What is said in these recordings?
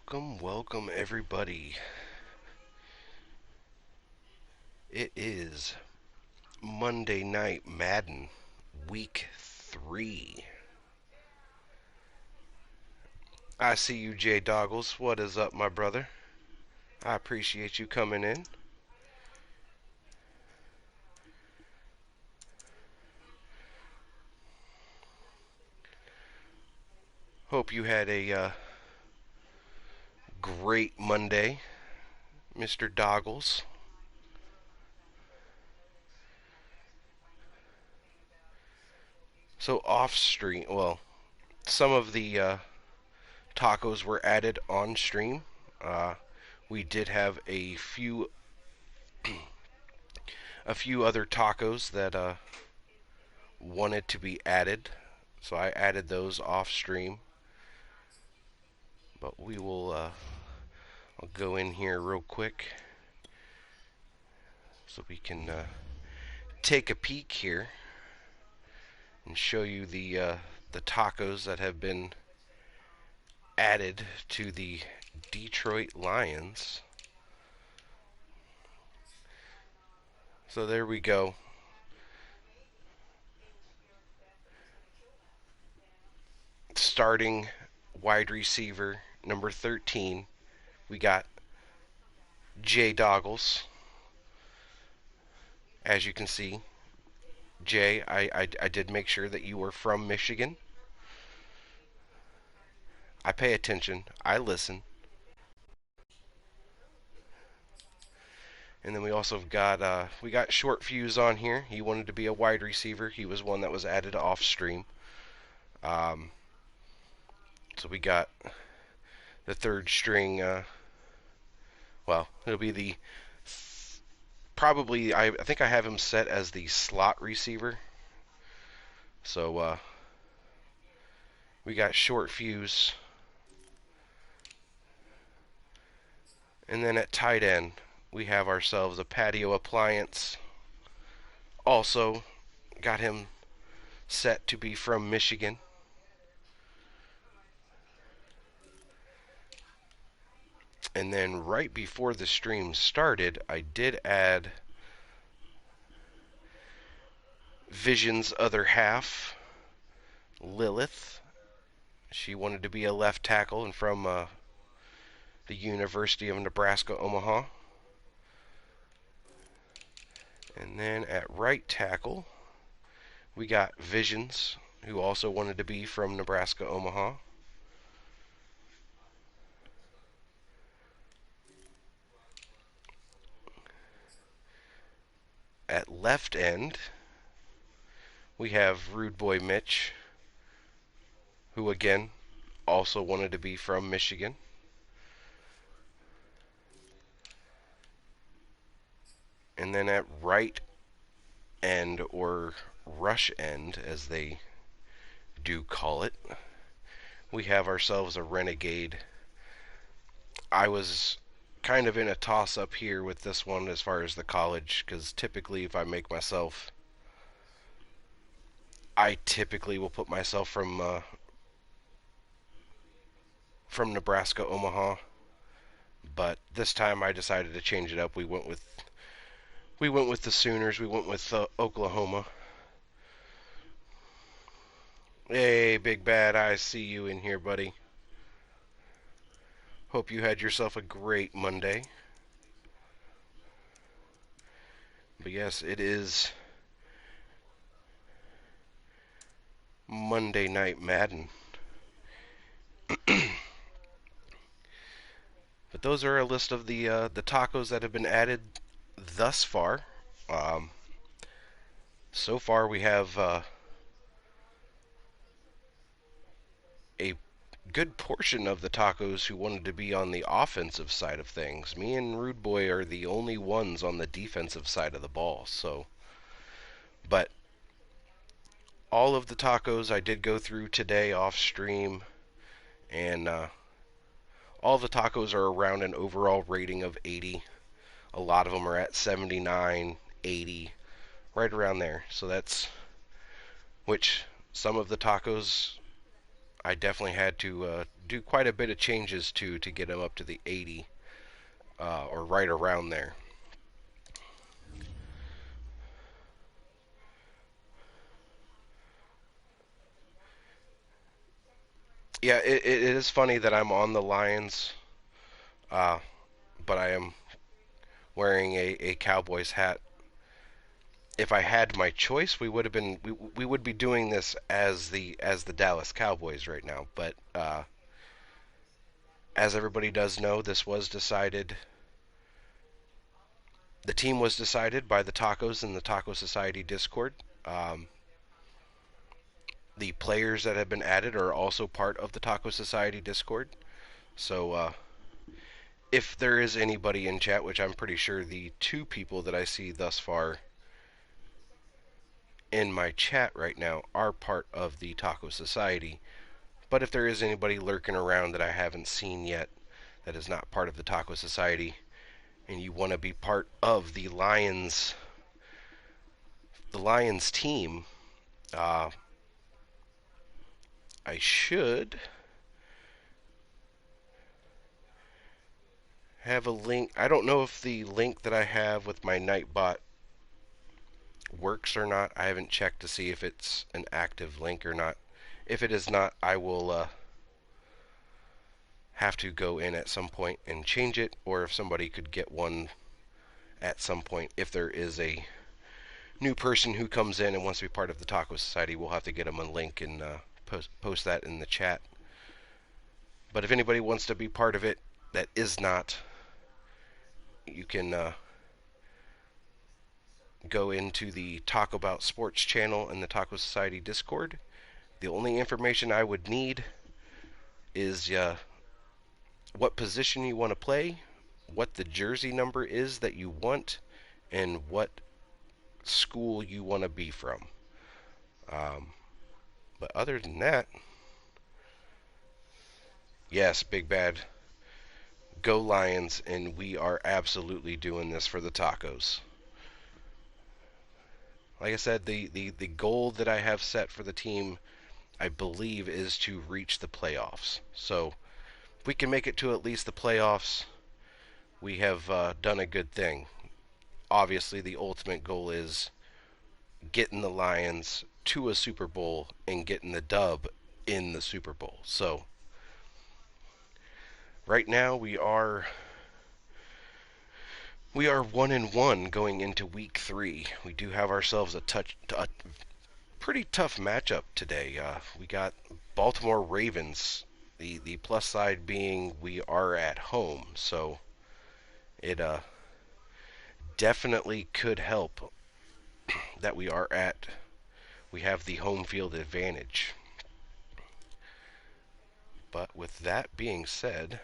Welcome everybody. It is Monday Night Madden, Week 3. I see you, Jay Doggles. What is up, my brother? I appreciate you coming in. Hope you had a great Monday, Mr. Doggles. So off stream, well, some of the tacos were added on stream. Uh, we did have a few other tacos that wanted to be added, so I added those off stream. But I'll go in here real quick so we can take a peek here and show you the tacos that have been added to the Detroit Lions. So there we go. Starting wide receiver number 13, we got Jay Doggles. As you can see, Jay, I did make sure that you were from Michigan. I pay attention. I listen. And then we also got we got Short Fuse on here. He wanted to be a wide receiver. He was one that was added off stream. Um, so we got the third string. Well, it'll be the probably. I think I have him set as the slot receiver. So we got Short Fuse. And then at tight end, we have ourselves a Patio Appliance. Also, got him set to be from Michigan. And then right before the stream started, I did add Vision's other half, Lilith. She wanted to be a left tackle and from the University of Nebraska, Omaha. And then at right tackle, we got Visions, who also wanted to be from Nebraska, Omaha. At left end, we have Rude Boy Mitch, who again also wanted to be from Michigan. And then at right end, or rush end as they do call it, we have ourselves a Renegade. I was kind of in a toss-up here with this one as far as the college, because typically if I make myself, I typically will put myself from Nebraska, Omaha. But this time I decided to change it up. We went with the Sooners. We went with Oklahoma. Hey, Big Bad, I see you in here, buddy. Hope you had yourself a great Monday. But yes, it is Monday Night Madden. But those are a list of the tacos that have been added thus far. Um, so far, we have a good portion of the tacos who wanted to be on the offensive side of things. Me and Rude Boy are the only ones on the defensive side of the ball. But all of the tacos I did go through today off stream, and all the tacos are around an overall rating of 80. A lot of them are at 79, 80, right around there. So that's which some of the tacos I definitely had to do quite a bit of changes to get him up to the 80 or right around there. Yeah, it is funny that I'm on the Lions, uh, but I am wearing a Cowboys hat. If I had my choice, we would be doing this as the Dallas Cowboys right now. But as everybody does know, this was decided. The team was decided by the Tacos in the Taco Society Discord. Um, the players that have been added are also part of the Taco Society Discord. So if there is anybody in chat, which I'm pretty sure the two people that I see thus far in my chat right now are part of the Taco Society. But if there is anybody lurking around that I haven't seen yet that is not part of the Taco Society and you want to be part of the Lions team, uh, I should have a link. I don't know if the link that I have with my Nightbot works or not. I haven't checked to see if it's an active link or not. If it is not, I will have to go in at some point and change it, or if somebody could get one at some point. If there is a new person who comes in and wants to be part of the Taco Society, we'll have to get them a link and post that in the chat. But if anybody wants to be part of it that is not, you can go into the Talk About Sports channel in the Taco Society Discord. The only information I would need is what position you want to play, what the jersey number is that you want, and what school you want to be from. Um, but other than that, yes, Big Bad, go Lions, and we are absolutely doing this for the tacos. Like I said, the goal that I have set for the team, I believe, is to reach the playoffs. So if we can make it to at least the playoffs, we have done a good thing. Obviously, the ultimate goal is getting the Lions to a Super Bowl and getting the dub in the Super Bowl. So right now we are 1-1 going into week 3. We do have ourselves a pretty tough matchup today. We got Baltimore Ravens. The plus side being we are at home, so it definitely could help that we have the home field advantage. But with that being said,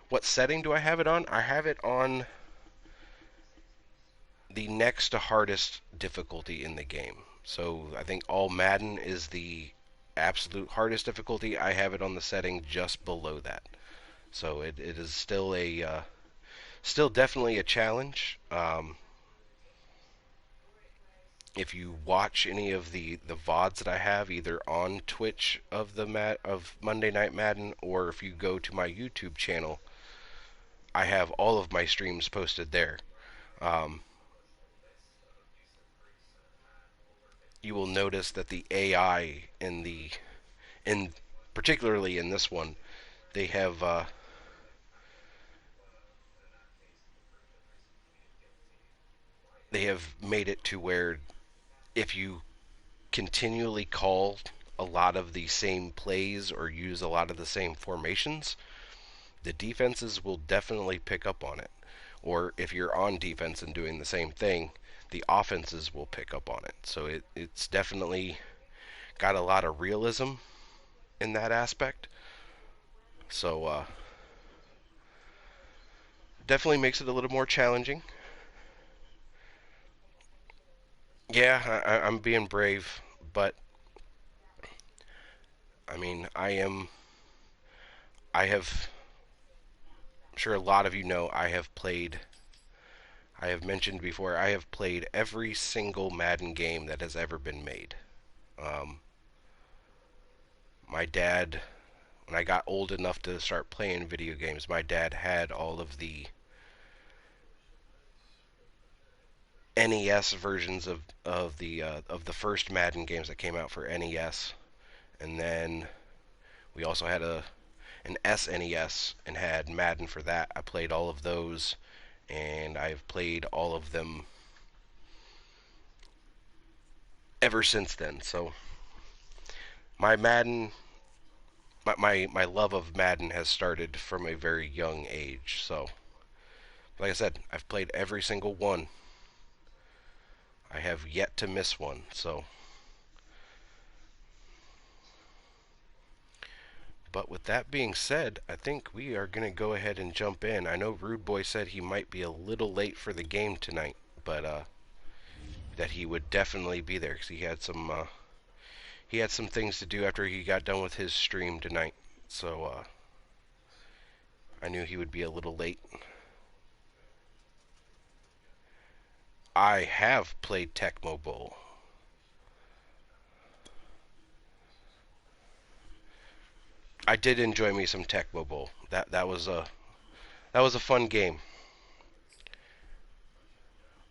what setting do I have it on? I have it on the next to hardest difficulty in the game. So I think all Madden is the absolute hardest difficulty. I have it on the setting just below that. So it is still definitely a challenge. If you watch any of the VODs that I have, either on Twitch of of Monday Night Madden, or if you go to my YouTube channel, I have all of my streams posted there. Um, you will notice that the AI in particularly in this one, they have made it to where if you continually call a lot of the same plays or use a lot of the same formations, the defenses will definitely pick up on it. Or if you're on defense and doing the same thing, the offenses will pick up on it. So it's definitely got a lot of realism in that aspect. So definitely makes it a little more challenging. Yeah, I'm being brave, but I mean, I have, I'm sure a lot of you know, I have mentioned before, I have played every single Madden game that has ever been made. Um, my dad, when I got old enough to start playing video games, my dad had all of the NES versions of the first Madden games that came out for NES, and then we also had an SNES and had Madden for that. I played all of those, and I've played all of them ever since then. So my Madden, my love of Madden has started from a very young age. So, like I said, I've played every single one. I have yet to miss one. So, but with that being said, I think we are going to go ahead and jump in. I know Rude Boy said he might be a little late for the game tonight, but that he would definitely be there because he had some things to do after he got done with his stream tonight. So I knew he would be a little late. I have played Tecmo Bowl. I did enjoy me some Tecmo Bowl. That was a fun game.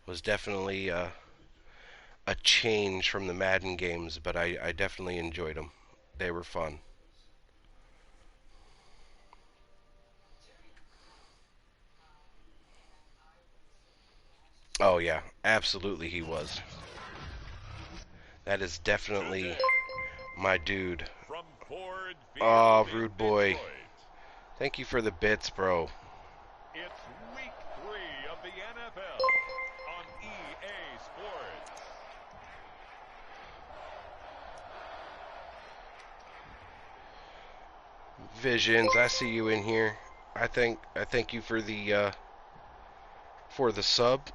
Was definitely a change from the Madden games, but I definitely enjoyed them. They were fun. Oh yeah, absolutely he was. That is definitely my dude. From Ford Oh, Field in Rude Boy. Detroit, Thank you for the bits, bro. it's week 3 of the NFL on EA Sports. Visions, I see you in here. I thank you for the sub.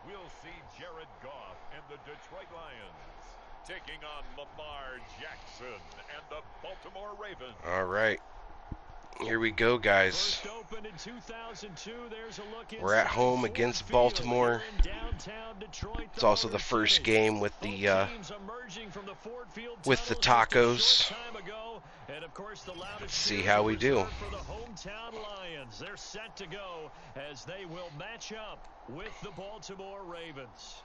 We'll see Jared Goff and the Detroit Lions taking on Lamar Jackson and the Baltimore Ravens. All right. Here we go, guys. First opened in 2002. There's a look We're at inside home Ford against Field Baltimore. here in downtown Detroit, It's the also the Motor first City. game with Both the teams emerging from the Ford Field with the tunnels just a tacos. short time ago. And of course, the loudest Let's see cheers how are we do. reserved for the hometown Lions. They're set to go as they will match up with the Baltimore Ravens.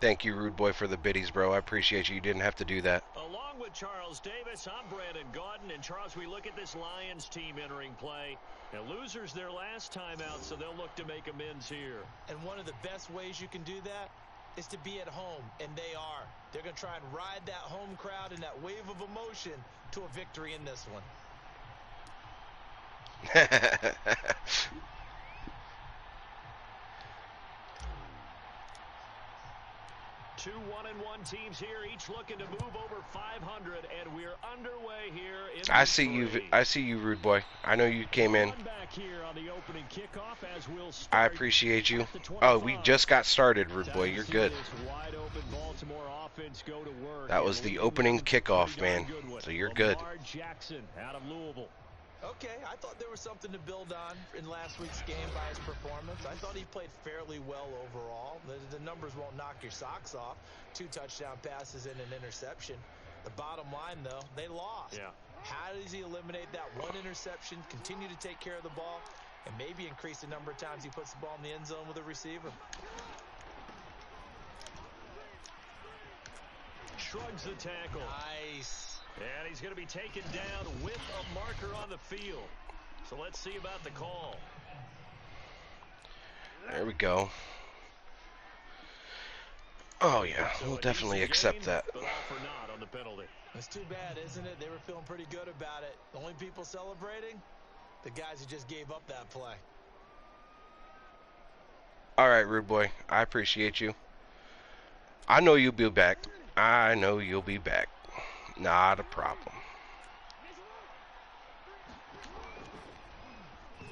Thank you, Rude Boy, for the biddies, bro. I appreciate you. You didn't have to do that. Along with Charles Davis, I'm Brandon Gaudin. And Charles, we look at this Lions team entering play. Now, losers their last time out, so they'll look to make amends here. And one of the best ways you can do that is to be at home, and they are. They're going to try and ride that home crowd and that wave of emotion to a victory in this one. 2 1-1 teams here, each looking to move over 500, and we're underway here. I see you, Rude Boy. I know you came in. Back here on the opening kickoff as we'll I appreciate you. Oh, we just got started, Rude Boy. You're good. That was the opening kickoff, man. So you're good. Jackson out of Louisville. Okay, I thought there was something to build on in last week's game by his performance. I thought he played fairly well overall. The numbers won't knock your socks off. 2 touchdown passes and an interception. The bottom line, though, they lost. Yeah. How does he eliminate that one interception, continue to take care of the ball, and maybe increase the number of times he puts the ball in the end zone with a receiver? Shrugs the tackle. Nice. And he's going to be taken down with a marker on the field. So let's see about the call. There we go. Oh yeah, we'll definitely accept that. But all for naught on the penalty. It's too bad, isn't it? They were feeling pretty good about it. The only people celebrating? The guys who just gave up that play. All right, Rude Boy. I appreciate you. I know you'll be back. I know you'll be back. Not a problem.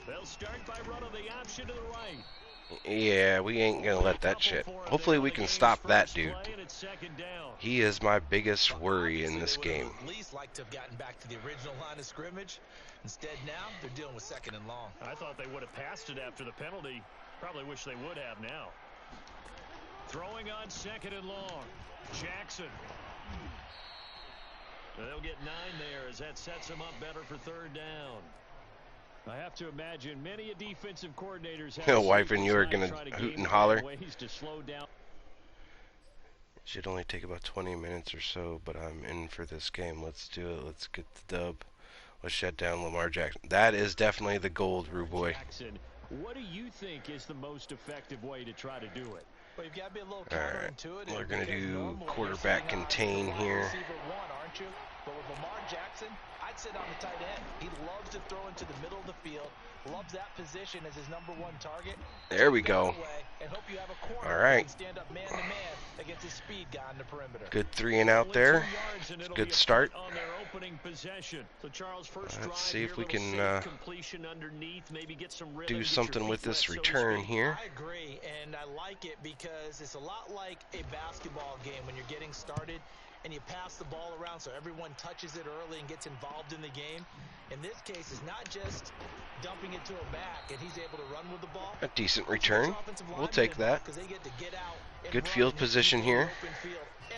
They'll start by running the option to the right. Yeah, we ain't gonna let that shit. Hopefully we can stop that dude. He is my biggest worry in this game. At least like to have gotten back to the original line of scrimmage. Instead now they're dealing with 2nd and long. I thought they would have passed it after the penalty. Probably wish they would have now. Throwing on 2nd and long. Jackson. They'll get 9 there as that sets them up better for 3rd down. I have to imagine many defensive coordinators have wife and you are gonna hoot and holler. Should only take about 20 minutes or so, but I'm in for this game. Let's do it. Let's get the dub. Let's shut down Lamar Jackson. That is definitely the gold, Rude Boy. What do you think is the most effective way to try to do it? Well, you've got to be a little counterintuitive. We're going to do quarterback contain here. But with Lamar Jackson, I'd sit on the tight end. He loves to throw into the middle of the field. Loves that position as his #1 target. There we go. All right. Stand up man to man against his speed guy on the perimeter. Good 3 and out there. Good start. Let's see if we can do something with this return here. I agree, and I like it because it's a lot like a basketball game when you're getting started and you pass the ball around so everyone touches it early and gets involved in the game. In this case, it's not just dumping it to a back and he's able to run with the ball. A decent return. We'll take that. Good field position here.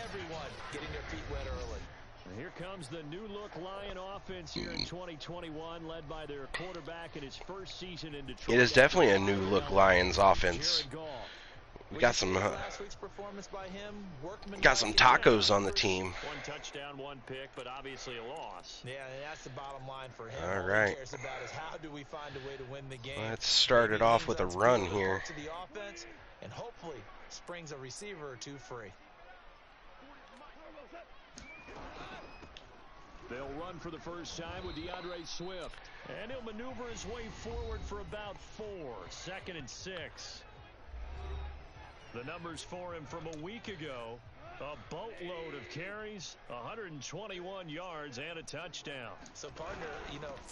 Everyone getting their feet wet early. And here comes the new look Lion offense here in 2021, led by their quarterback in his first season in Detroit. It is definitely a new look Lions offense. We got some tacos on the team. 1 touchdown, 1 pick, but obviously a loss. Yeah, and that's the bottom line for him. All right. All he cares about is how do we find a way to win the game. Let's start it off with a run here. To the offense, and hopefully springs a receiver or 2 free. They'll run for the first time with DeAndre Swift. And he'll maneuver his way forward for about 4. 2nd and 6. The numbers for him from a week ago. A boatload of carries, 121 yards, and a touchdown. So, partner,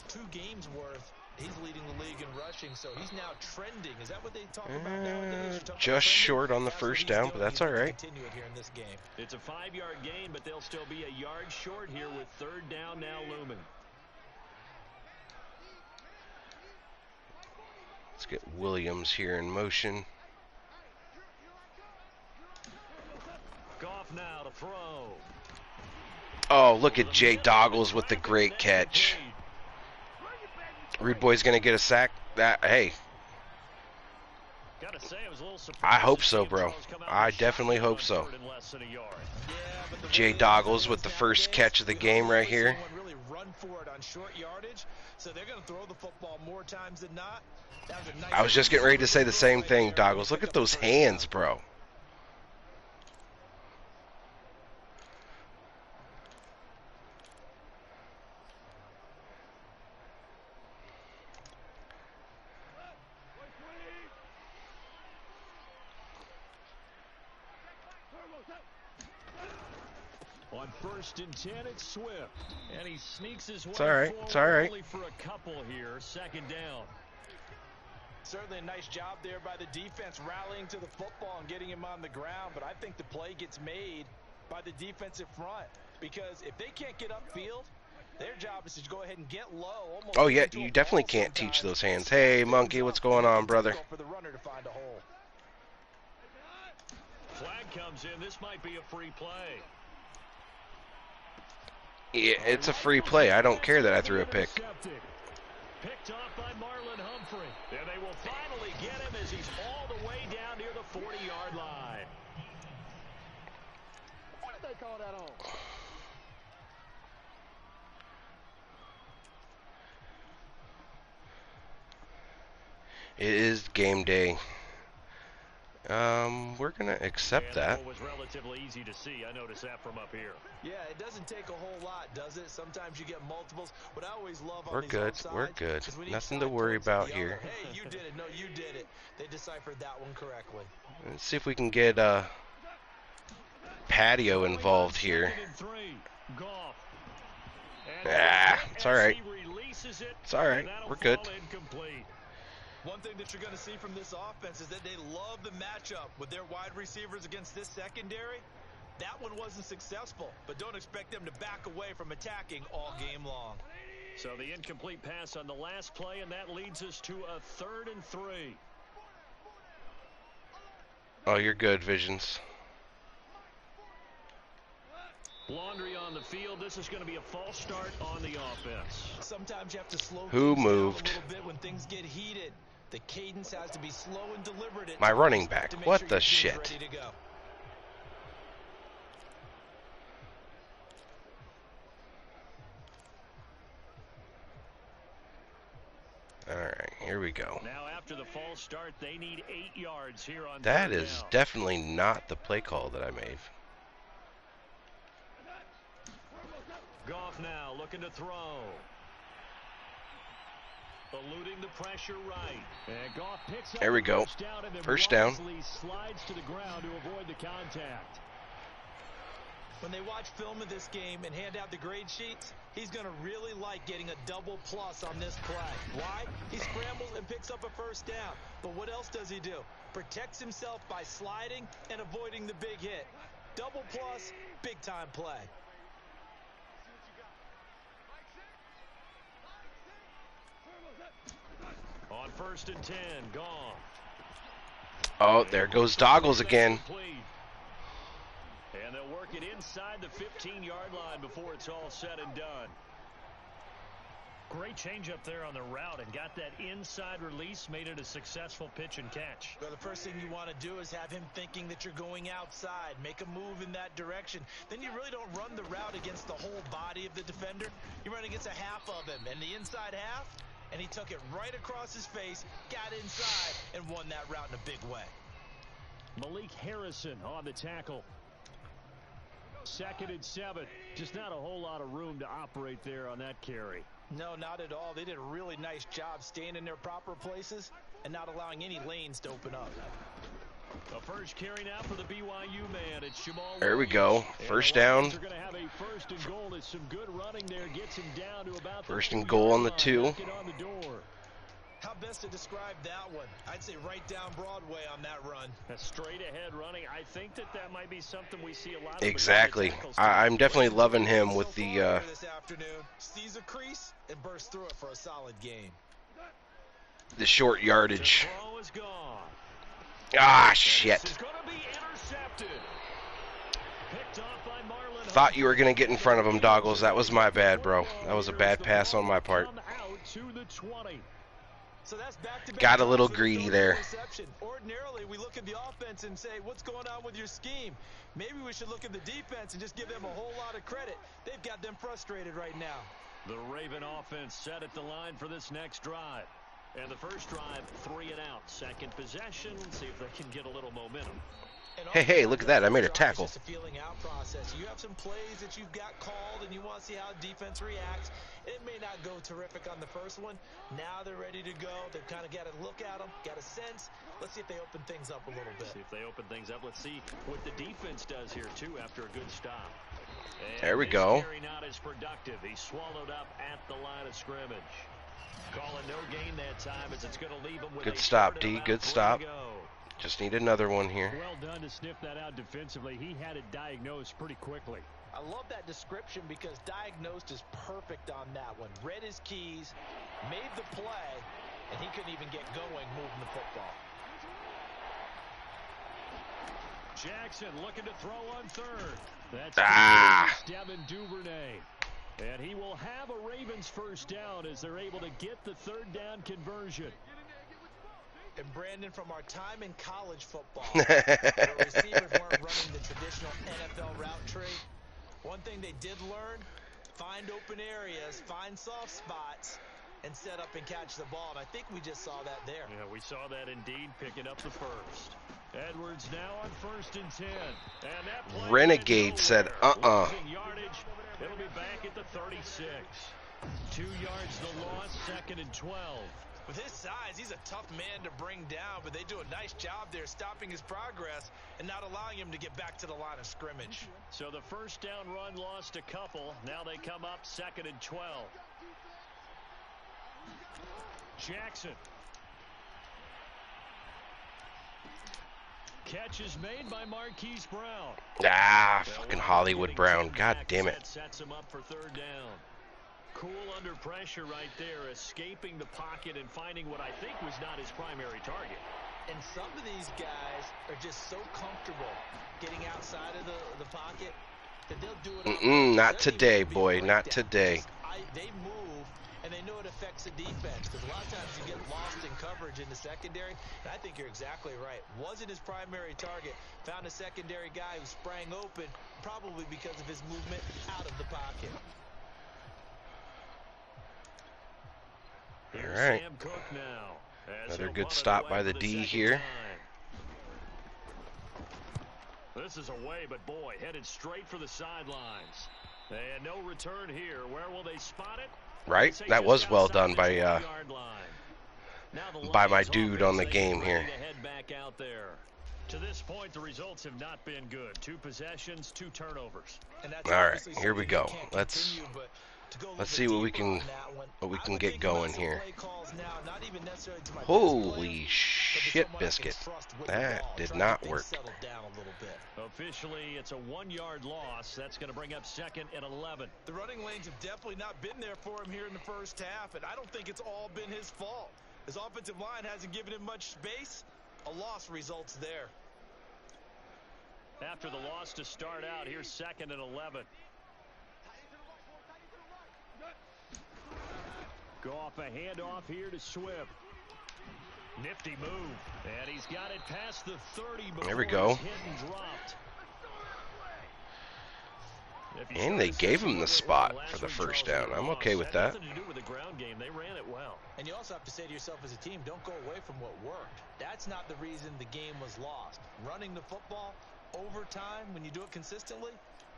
2 games worth. He's leading the league in rushing, so he's now trending. Is that what they talk about nowadays? Just short on the first down, but that's all right. Continue it here in this game. It's a 5-yard gain, but they'll still be a yard short here with 3rd down now looming. Let's get Williams here in motion. Goff now to throw. Oh, look at Jay Doggles with the great catch. Rude Boy's going to get a sack. Hey. I hope so, bro. I definitely hope so. Jay Doggles with the first catch of the game right here. I was just getting ready to say the same thing, Doggles. Look at those hands, bro. On 1st and 10, it's Swift, and he sneaks his way. It's all right. It's all right. Only for a couple here. 2nd down. Certainly a nice job there by the defense rallying to the football and getting him on the ground, but I think the play gets made by the defensive front because if they can't get upfield, their job is to go ahead and get low. Oh, yeah, you definitely can't teach those hands. Hey, Monkey, what's going on, brother? For the runner to find a hole. Flag comes in. This might be a free play. Yeah, it's a free play. I don't care that I threw a pick. Picked off by Marlon Humphrey. And they will finally get him as he's all the way down near the 40-yard line. What did they call that on? It is game day. We're gonna accept that. Was relatively easy to see. I noticed that from up here. Yeah, it doesn't take a whole lot, does it? Sometimes you get multiples. What I always love on We're good. We're good. Nothing to worry about here. Hey, you did it. No, you did it. They deciphered that one correctly. Let's see if we can get Patio involved here. It's all right. It's all right. We're good. One thing that you're going to see from this offense is that they love the matchup with their wide receivers against this secondary. That one wasn't successful, but don't expect them to back away from attacking all game long. So the incomplete pass on the last play, and that leads us to a 3rd and 3. Oh, you're good, Visions. Laundry on the field. This is going to be a false start on the offense. Sometimes you have to slow Who things down moved? a little bit when things get heated. The cadence has to be slow and deliberate. My running back. To make What sure the your team's shit? ready to go. All right, here we go. Now after the false start, they need 8 yards here on That 3rd is down. definitely not the play call that I made. Goff now looking to throw. Eluding the pressure right. And Goff picks up There we go. and then First down. wisely slides to the ground to avoid the contact. When they watch film of this game and hand out the grade sheets, he's going to really like getting a double plus on this play. Why? He scrambles and picks up a first down. But what else does he do? Protects himself by sliding and avoiding the big hit. Double plus, big time play. On 1st and 10, gone. Oh, there goes Doggles again. And they'll work it inside the 15-yard line before it's all said and done. Great change up there on the route and got that inside release, made it a successful pitch and catch. Well, the first thing you want to do is have him thinking that you're going outside, make a move in that direction. Then you really don't run the route against the whole body of the defender. You run against a half of him, and the inside half, and he took it right across his face, got inside, and won that route in a big way. Malik Harrison on the tackle. 2nd and 7. Just not a whole lot of room to operate there on that carry. No, not at all. They did a really nice job staying in their proper places and not allowing any lanes to open up. The first carry now for the BYU man. It's Jamal. There we go. First down. They're going to have a 1st and goal. It's some good running there. Gets him down to about the 1st and goal on the 2. Knock it on the door. How best to describe that one? I'd say right down Broadway on that run. A straight ahead running. I think that might be something we see a lot of. Exactly. I'm definitely loving him with the This afternoon, sees a crease and bursts through it for a solid game. short The yardage. throw is gone. Ah, shit. This is going to be intercepted. Picked off by Marlon. Thought you were going to get in front of him, Doggles. That was my bad, bro. That was a bad pass on my part. Come out to the 20. So that's back-to-back Got a little drops with greedy no there. interception. Ordinarily, we look at the offense and say, what's going on with your scheme? Maybe we should look at the defense and just give them a whole lot of credit. They've got them frustrated right now. The Raven offense set at the line for this next drive. And the first drive, 3 and out. Second possession, see if they can get a little momentum. Hey, look at that. I made a tackle. It's just a feeling out process. You have some plays that you've got called and you want to see how defense reacts. It may not go terrific on the first one. Now they're ready to go. They've kind of got to look at them, got a sense. Let's see if they open things up a little bit. See if they open things up. Let's see what the defense does here, too, after a good stop. And There we his go. carry not as productive. He swallowed up at the line of scrimmage. Calling no gain that time as it's going to leave him with Good a stop, third and D. about Good 3 to stop. go. Just need another one here. Well done to sniff that out defensively. He had it diagnosed pretty quickly. I love that description because diagnosed is perfect on that one. Read his keys, made the play, and he couldn't even get going moving the football. Jackson looking to throw on 3rd. That's Devin Duvernay. And he will have a Ravens first down as they're able to get the 3rd down conversion. And Brandon, from our time in college football, where receivers weren't running the traditional NFL route tree, one thing they did learn, find open areas, find soft spots, and set up and catch the ball. And I think we just saw that there. Yeah, we saw that indeed, picking up the first. Edwards now on 1st and 10. And that play Renegade said, losing yardage. It'll be back at the 36. 2 yards the loss, 2nd and 12. With his size, he's a tough man to bring down, but they do a nice job there stopping his progress and not allowing him to get back to the line of scrimmage. So the first down run lost a couple. Now they come up 2nd and 12. Jackson catch is made by Marquise Brown. Ah, fucking Hollywood Brown. God damn it. Sets him up for third down. Cool under pressure right there, escaping the pocket and finding what I think was not his primary target. And some of these guys are just so comfortable getting outside of the pocket that they'll do it. Not today, boy. Not today. They move, and they know it affects the defense. Because a lot of times you get lost in coverage in the secondary. And I think you're exactly right. Wasn't his primary target. Found a secondary guy who sprang open, probably because of his movement out of the pocket. All right. Sam Cook now. Another good stop by the D here. This is away, but boy, headed straight for the sidelines. And no return here. Where will they spot it? Right? That was well done by my dude on the game here. To this point, the results have not been good. 2 possessions, 2 turnovers. All right, here we go. Let's see what we can get going here. Holy shit, biscuit! That did not work. Officially, it's a 1-yard loss. That's going to bring up 2nd and 11. The running lanes have definitely not been there for him here in the first half, and I don't think it's all been his fault. His offensive line hasn't given him much space. A loss results there. After the loss to start out, here's 2nd and 11. Goff a handoff here to Swift. Nifty move, and he's got it past the 30. There we go. And they gave him the spot for the first down. I'm okay with that. Nothing to do with the ground game. They ran it well. And you also have to say to yourself as a team, don't go away from what worked. That's not the reason the game was lost. Running the football over time, when you do it consistently,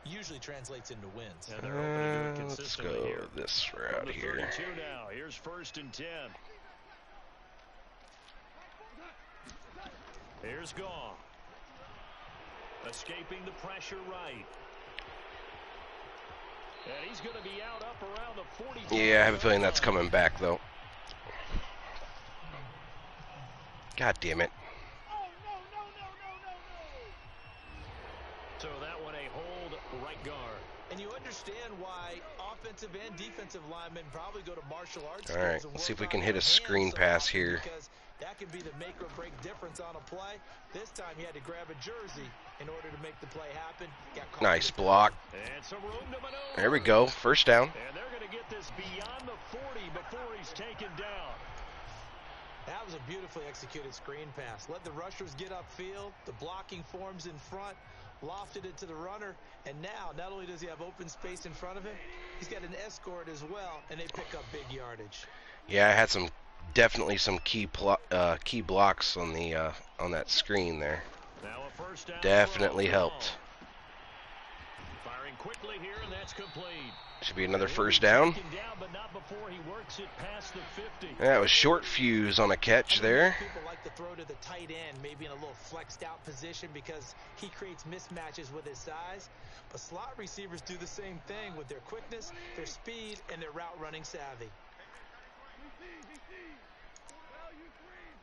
usually translates into wins. And they're hoping to do it Let's consistently go here. this route here. Now. Here's 1st and 10. Here's Goff. Escaping the pressure right. And he's going to be out up around the 40. Yeah, I have a feeling that's coming back, though. God damn it. So that one a hold right guard. And you understand why offensive and defensive linemen probably go to martial arts. All right, let's see if we can hit a screen pass here. Because that can be the make or break difference on a play. This time he had to grab a jersey in order to make the play happen. Nice block. And some room to maneuver. There we go. First down. And they're going to get this beyond the 40 before he's taken down. That was a beautifully executed screen pass. Let the rushers get upfield. The blocking forms in front. Lofted it to the runner. And now, not only does he have open space in front of him, he's got an escort as well. And they pick up big yardage. Yeah, I had definitely some key blocks on that screen there. Now a first down. Definitely helped. Firing quickly here, and that's complete. Should be another first down. But not before he works it past the 50. That was short fuse on a catch there. People like to throw to the tight end, maybe in a little flexed out position because he creates mismatches with his size. But slot receivers do the same thing with their quickness, their speed, and their route running savvy.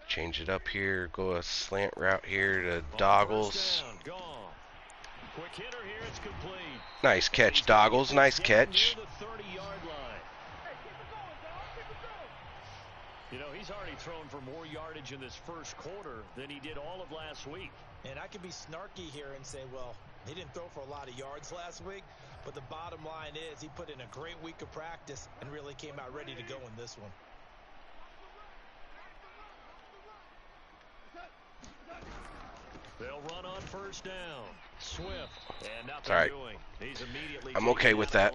Change it up here. Go a slant route here to Doggles. Quick hitter here, it's complete. Nice catch, Doggles. Nice catch. You know, he's already thrown for more yardage in this first quarter than he did all of last week. And I could be snarky here and say, well, he didn't throw for a lot of yards last week, but the bottom line is he put in a great week of practice and really came out ready to go in this one. They'll run on first down. Swift. And nothing right. doing. He's immediately I'm okay with that.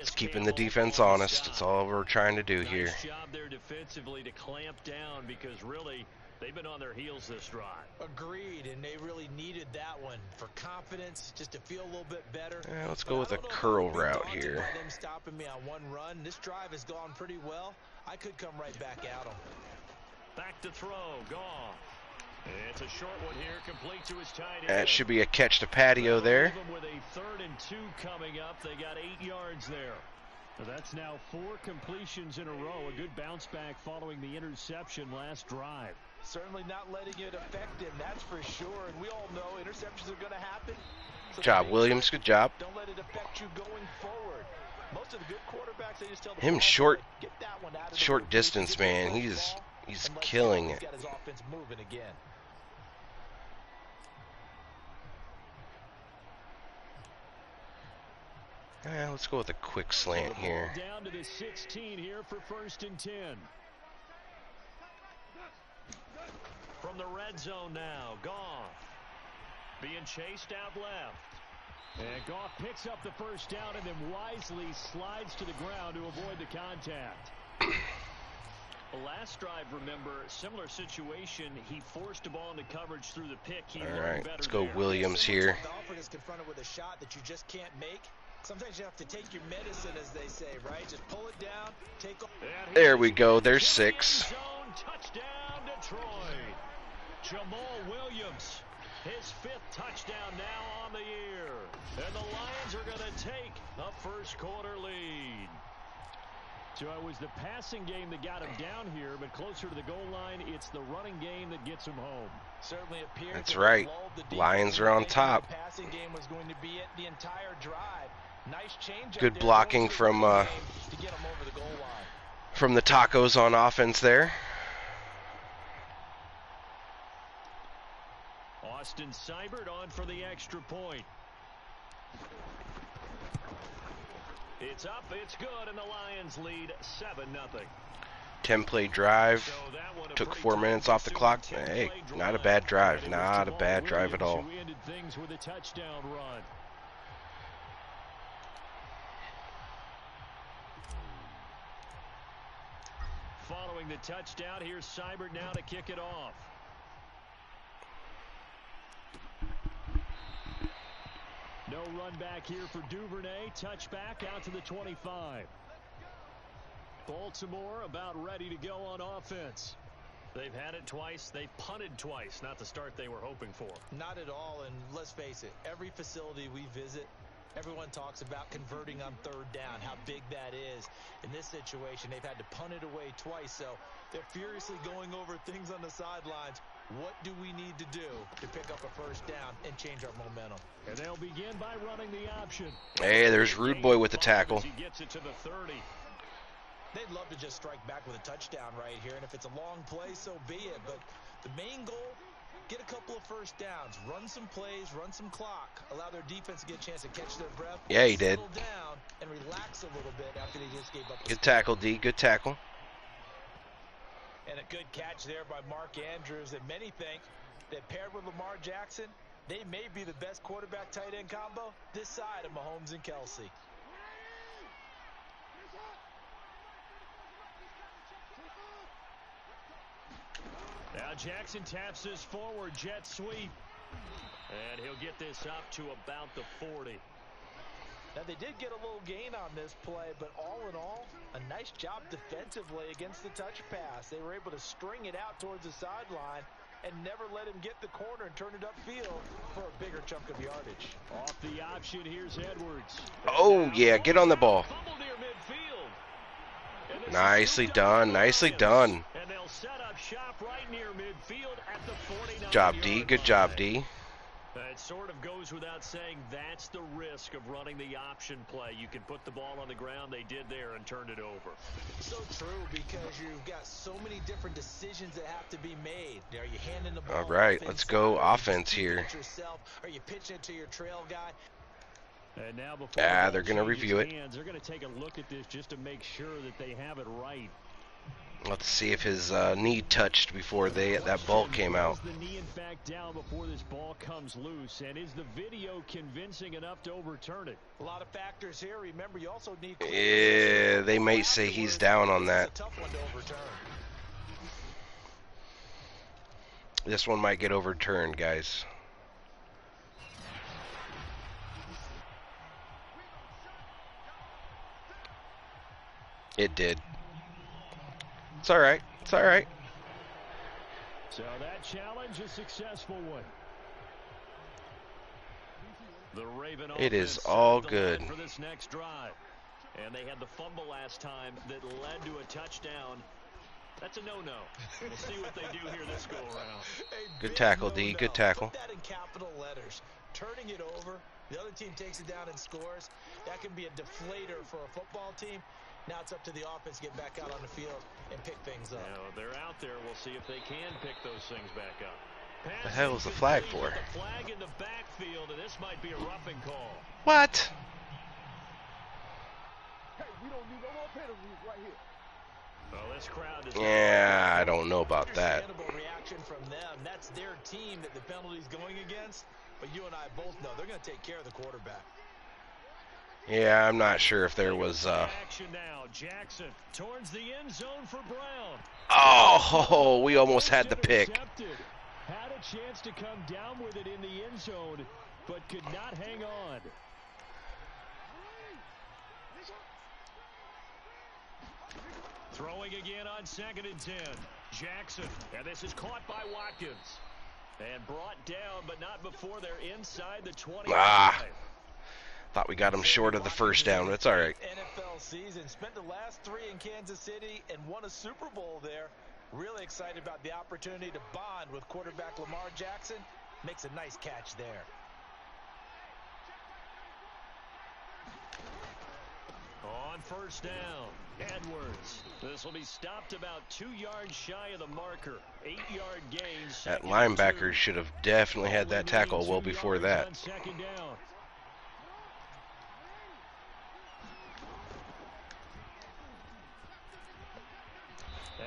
It's keeping the defense honest. It's all we're trying to do here. Nice job there defensively to clamp down because really they've been on their heels this drive. Agreed, and they really needed that one for confidence, just to feel a little bit better. Yeah, let's go with a curl route here. By them stopping me on one run. This drive has gone pretty well. I could come right back at them. Back to throw. Gone. It's a short one here, complete to his tight end. That should be a catch to patio there. With a 3rd and 2 coming up, they got 8 yards there. So that's now 4 completions in a row. A good bounce back following the interception last drive. Certainly not letting it affect him, that's for sure. And we all know interceptions are going to happen. So Job, Williams. Good job. don't let it affect you going forward. Most of the good quarterbacks, they just tell the Him ball short, boy, get that one out of the short rotation, distance, get that man. first He's ball, and let's see killing if he's it. got his offense moving again. Let's go with a quick slant here. Down to the 16 here for 1st and 10. From the red zone now, Goff being chased out left. And Goff picks up the first down and then wisely slides to the ground to avoid the contact. The last drive, remember, similar situation. He forced the ball into coverage through the pick. He All right, let's go there. Williams here. The offense is confronted with a shot that you just can't make. Sometimes you have to take your medicine, as they say, right? Just pull it down, take off. There we go. There's 6. Touchdown, Detroit. Jamal Williams, his 5th touchdown now on the year. And the Lions are going to take a first quarter lead. So it was the passing game that got him down here, but closer to the goal line, it's the running game that gets him home. Certainly appeared That's to right. lull the Lions are on defense. top. The passing game was going to be it the entire drive. Nice change. Good blocking from the Tacos on offense there. Austin Seibert on for the extra point. It's up, it's good, and the Lions lead 7-0. 10-play drive. Took 4 minutes off the clock. Hey, not a bad drive. Not a bad drive at all. We ended things with a touchdown run. Following the touchdown, here's Seibert now to kick it off. No run back here for Duvernay. Touchback out to the 25. Baltimore about ready to go on offense. They've had it twice. They've punted twice. Not the start they were hoping for. Not at all, and let's face it, every facility we visit, everyone talks about converting on 3rd down, how big that is. In this situation, they've had to punt it away twice, so they're furiously going over things on the sidelines. What do we need to do to pick up a first down and change our momentum? And they'll begin by running the option. Hey, there's Rude Boy with the tackle. He gets it to the 30. They'd love to just strike back with a touchdown right here, and if it's a long play, so be it. But the main goal, get a couple of first downs, run some plays, run some clock, allow their defense to get a chance to catch their breath. Yeah, he did. Settle down and relax a little bit after they just gave up. Good tackle, D. Good tackle. And a good catch there by Mark Andrews. And many think that paired with Lamar Jackson, they may be the best quarterback-tight end combo this side of Mahomes and Kelsey. Now Jackson taps this forward jet sweep. And he'll get this up to about the 40. Now, they did get a little gain on this play, but all in all, a nice job defensively against the touch pass. They were able to string it out towards the sideline and never let him get the corner and turn it upfield for a bigger chunk of yardage. Off the option, here's Edwards. Oh, yeah, get on the ball. Nicely done, nicely done. And they'll set up shop right near midfield at the 49. Job, D. Good job, D. It sort of goes without saying that's the risk of running the option play. You can put the ball on the ground. They did there and turned it over. So true, because you've got so many different decisions that have to be made. Are you handing the ball? All right, let's go offense here. Are you pitching it to your trail guy? And now before they're going to review it. They're going to take a look at this just to make sure that they have it right. Let's see if his knee touched before that ball came out. The knee, in fact, down before this ball comes loose. And is the video convincing enough to overturn it? A lot of factors here. Remember, you also need. Yeah, they may say he's down on that. It's a tough one to overturn. This one might get overturned, guys. It did. It's all right. It's all right. So that challenge is a successful one. The Raven it is all good for this next drive. And they had the fumble last time that led to a touchdown. That's a no-no. We'll see what they do here this go-around. Good tackle, D. Good tackle. Put that in capital letters. Turning it over, the other team takes it down and scores. That can be a deflator for a football team. Now it's up to the offense to get back out on the field and pick things up. Now they're out there. We'll see if they can pick those things back up. What the hell is the flag for? The flag in the backfield, and this might be a roughing call. What? Hey, we don't need no more penalties right here. Well, this crowd is Yeah, I don't know about that. Understandable reaction from them. That's their team that the penalty's going against. But you and I both know they're going to take care of the quarterback. Yeah, I'm not sure if there was. Action now. Jackson towards the end zone for Brown. Oh, we almost had the pick. Had a chance to come down with it in the end zone, but could not hang on. Throwing again on 2nd and 10. Jackson, and this is caught by Watkins. And brought down, but not before they're inside the 25. Thought we got him short of the first down, but it's all right. NFL season. Spent the last 3 in Kansas City and won a Super Bowl there. Really excited about the opportunity to bond with quarterback Lamar Jackson. Makes a nice catch there. On 1st down, Edwards. This will be stopped about 2 yards shy of the marker. 8-yard gain. That linebacker should have definitely had that tackle well before that. 2nd down.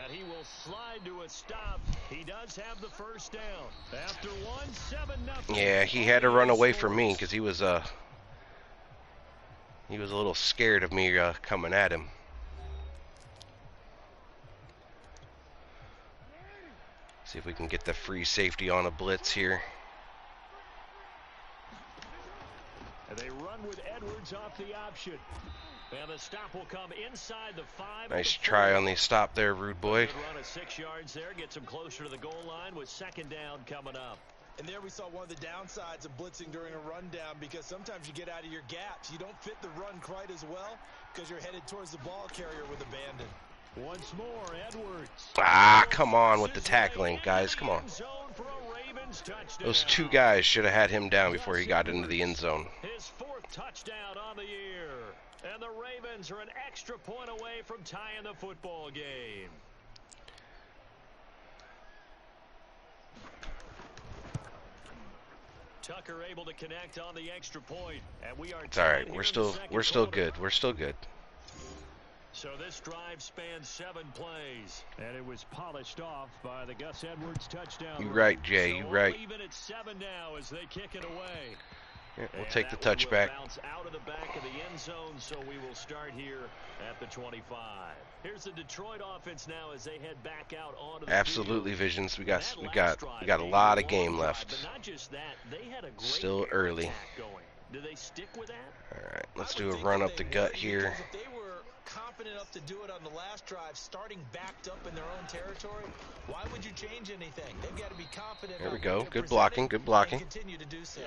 And he will slide to a stop. He does have the 1st down. After 1-7-0. Yeah, he had to run away from me because he was a little scared of me coming at him. See if we can get the free safety on a blitz here. And they run with Edwards off the option. And the stop will come inside the 5. Nice try on the stop there, rude boy. Good run of 6 yards there. Gets him closer to the goal line with 2nd down coming up. And there we saw one of the downsides of blitzing during a rundown, because sometimes you get out of your gaps. You don't fit the run quite as well because you're headed towards the ball carrier with abandon. Once more, Edwards. Ah, come on with the tackling, guys. Come on. Those 2 guys should have had him down before he got into the end zone. His 4th touchdown on the year. And the Ravens are an extra point away from tying the football game. Tucker able to connect on the extra point, and we are. It's all right. We're still good. We're still good. So this drive spans 7 plays, and it was polished off by the Gus Edwards touchdown. You right, Jay. You right. Even at 7 now as they kick it away. Yeah, we'll take the touchback. Bounce out of the back of the end zone, so we will start here at the 25. Here's the Detroit offense now as they head back out onto the Absolutely, field. Visions. We got a lot of game left. But not just that, they had a great Still early. going. Do they stick with that? All right, let's do a run up the gut here. If they were confident enough to do it on the last drive, starting backed up in their own territory, why would you change anything? They've got to be confident. There we go. Good blocking. Good blocking. Continue to do so.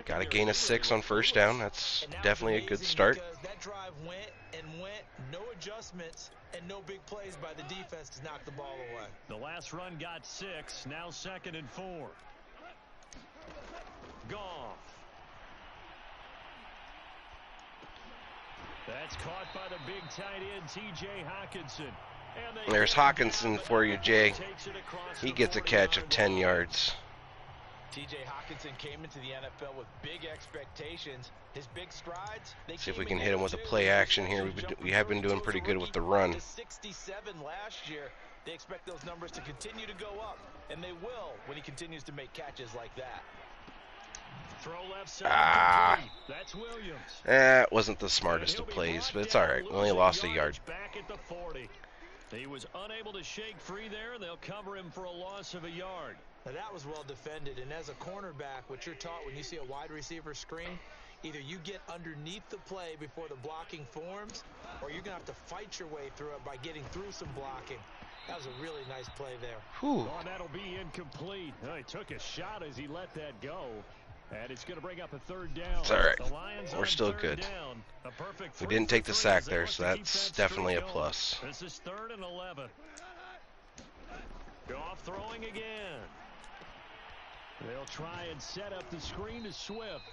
Got to gain a 6 on 1st down. That's definitely a good start. That drive went, no adjustments, and no big plays by the defense to knock the ball away. The last run got 6. Now 2nd and 4. Goff. That's caught by the big tight end, T.J. Hockenson. There's Hockenson for you, Jay. He gets a catch of 10 yards. T.J. Hockenson came into the NFL with big expectations. His big strides. See if we can hit him with a play action here. We have been doing pretty good with the run. 67 last year. They expect those numbers to continue to go up, and they will when he continues to make catches like that. Throw left side. That's Williams. It wasn't the smartest of plays, but it's all right. We only lost a yard. Back at the 40. He was unable to shake free there, and they'll cover him for a loss of a yard. Now that was well defended, and as a cornerback, what you're taught when you see a wide receiver screen, either you get underneath the play before the blocking forms, or you're going to have to fight your way through it by getting through some blocking. That was a really nice play there. Whew. Oh, that'll be incomplete. He took a shot as he let that go. And it's going to bring up a 3rd down. It's all right. We're still good. We didn't take the sack there, so that's definitely a plus. This is 3rd and 11. Goff throwing again. They'll try and set up the screen to Swift.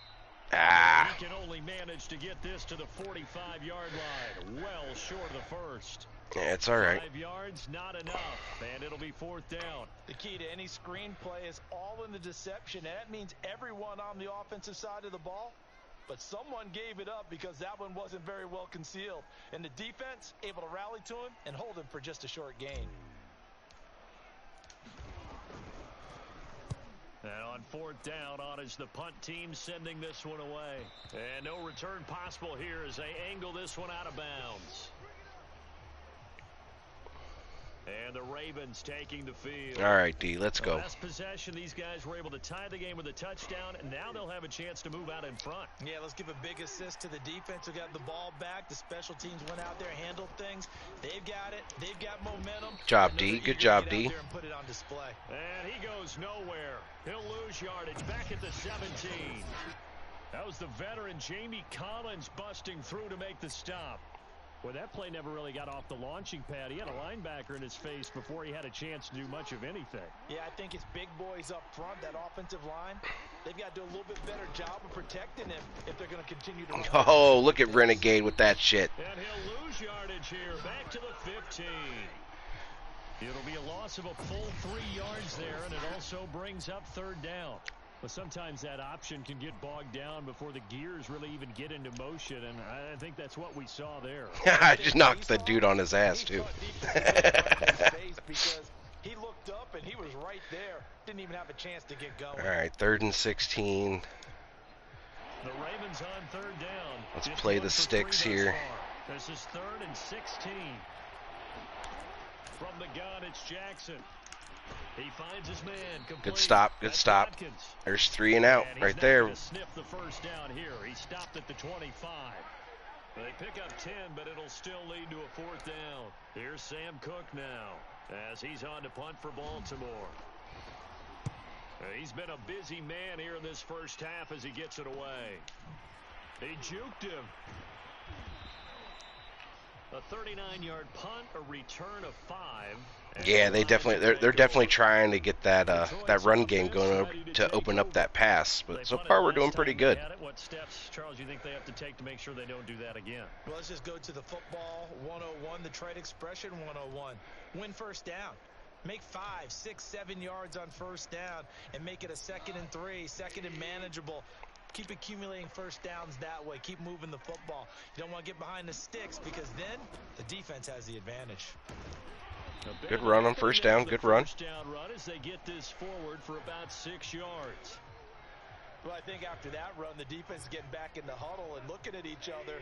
Ah. He can only manage to get this to the 45-yard line. Well short of the first. Yeah, it's all right. 5 yards, not enough. And it'll be 4th down. The key to any screen play is all in the deception. And that means everyone on the offensive side of the ball. But someone gave it up because that one wasn't very well concealed. And the defense able to rally to him and hold him for just a short gain. And on 4th down, on is the punt team sending this one away. And no return possible here as they angle this one out of bounds. And the Ravens taking the field. All right, D, let's go. Last possession, these guys were able to tie the game with a touchdown, and now they'll have a chance to move out in front. Yeah, let's give a big assist to the defense who got the ball back. The special teams went out there, handled things. They've got it. They've got momentum. Job, D. Good job, D. And put it on display. And he goes nowhere. He'll lose yardage back at the 17. That was the veteran Jamie Collins busting through to make the stop. Well, that play never really got off the launching pad. He had a linebacker in his face before he had a chance to do much of anything. Yeah, I think it's big boys up front, that offensive line. They've got to do a little bit better job of protecting him if they're going to continue to run. Oh, look at Renegade with that shit. And he'll lose yardage here, back to the 15. It'll be a loss of a full 3 yards there, and it also brings up 3rd down. But sometimes that option can get bogged down before the gears really even get into motion, and I think that's what we saw there. I just knocked the dude on his ass, too. Because he looked up and he was right there. Didn't even have a chance to get going. All right, 3rd and 16. The Ravens on 3rd down. Let's Just play one the for sticks 3 here. thus far. This is 3rd and 16. From the gun, it's Jackson. He finds his man. Complete. Good stop, good That's stop. Watkins. There's 3 and out And he's right not there. gonna sniff the first down here. He stopped at the 25. They pick up 10, but it'll still lead to a 4th down. Here's Sam Cook now as he's on to punt for Baltimore. He's been a busy man here in this first half as he gets it away. They juked him. A 39-yard punt, a return of 5. Yeah, they're definitely trying to get that that run game going to open up that pass. But so far we're doing pretty good. What steps, Charles, you think they have to take to make sure they don't do that again? Well, let's just go to the football 101, the trade expression 101. Win first down. Make 5, 6, 7 yards on first down and make it a 2nd and 3, 2nd and manageable. Keep accumulating first downs that way. Keep moving the football. You don't want to get behind the sticks because then the defense has the advantage. Good run on first down. Good run. First down run as they get this forward for about 6 yards. Well, I think after that run, the defense is getting back in the huddle and looking at each other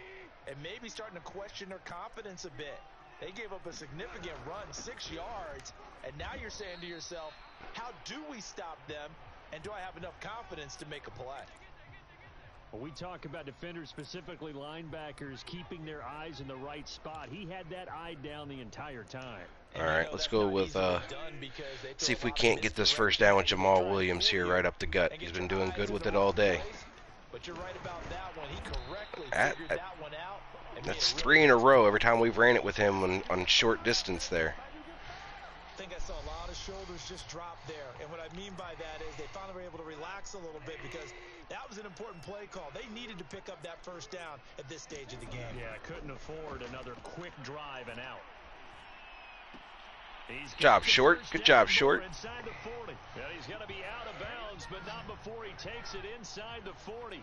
and maybe starting to question their confidence a bit. They gave up a significant run, 6 yards, and now you're saying to yourself, how do we stop them, and do I have enough confidence to make a play? When we talk about defenders, specifically linebackers, keeping their eyes in the right spot, he had that eye down the entire time. All right, let's go with see if we can't get this first down with Jamal Williams here right up the gut. He's been doing good with it all day. But you're right about that one. He correctly figured that one out. That's 3 in a row every time we've ran it with him on short distance there. I think I saw a lot of shoulders just drop there. And what I mean by that is they finally were able to relax a little bit because that was an important play call. They needed to pick up that first down at this stage of the game. Yeah, couldn't afford another quick drive and out. Job short. Good job short. Inside the 40. Yeah, he's going to be out of bounds, but not before he takes it inside the 40.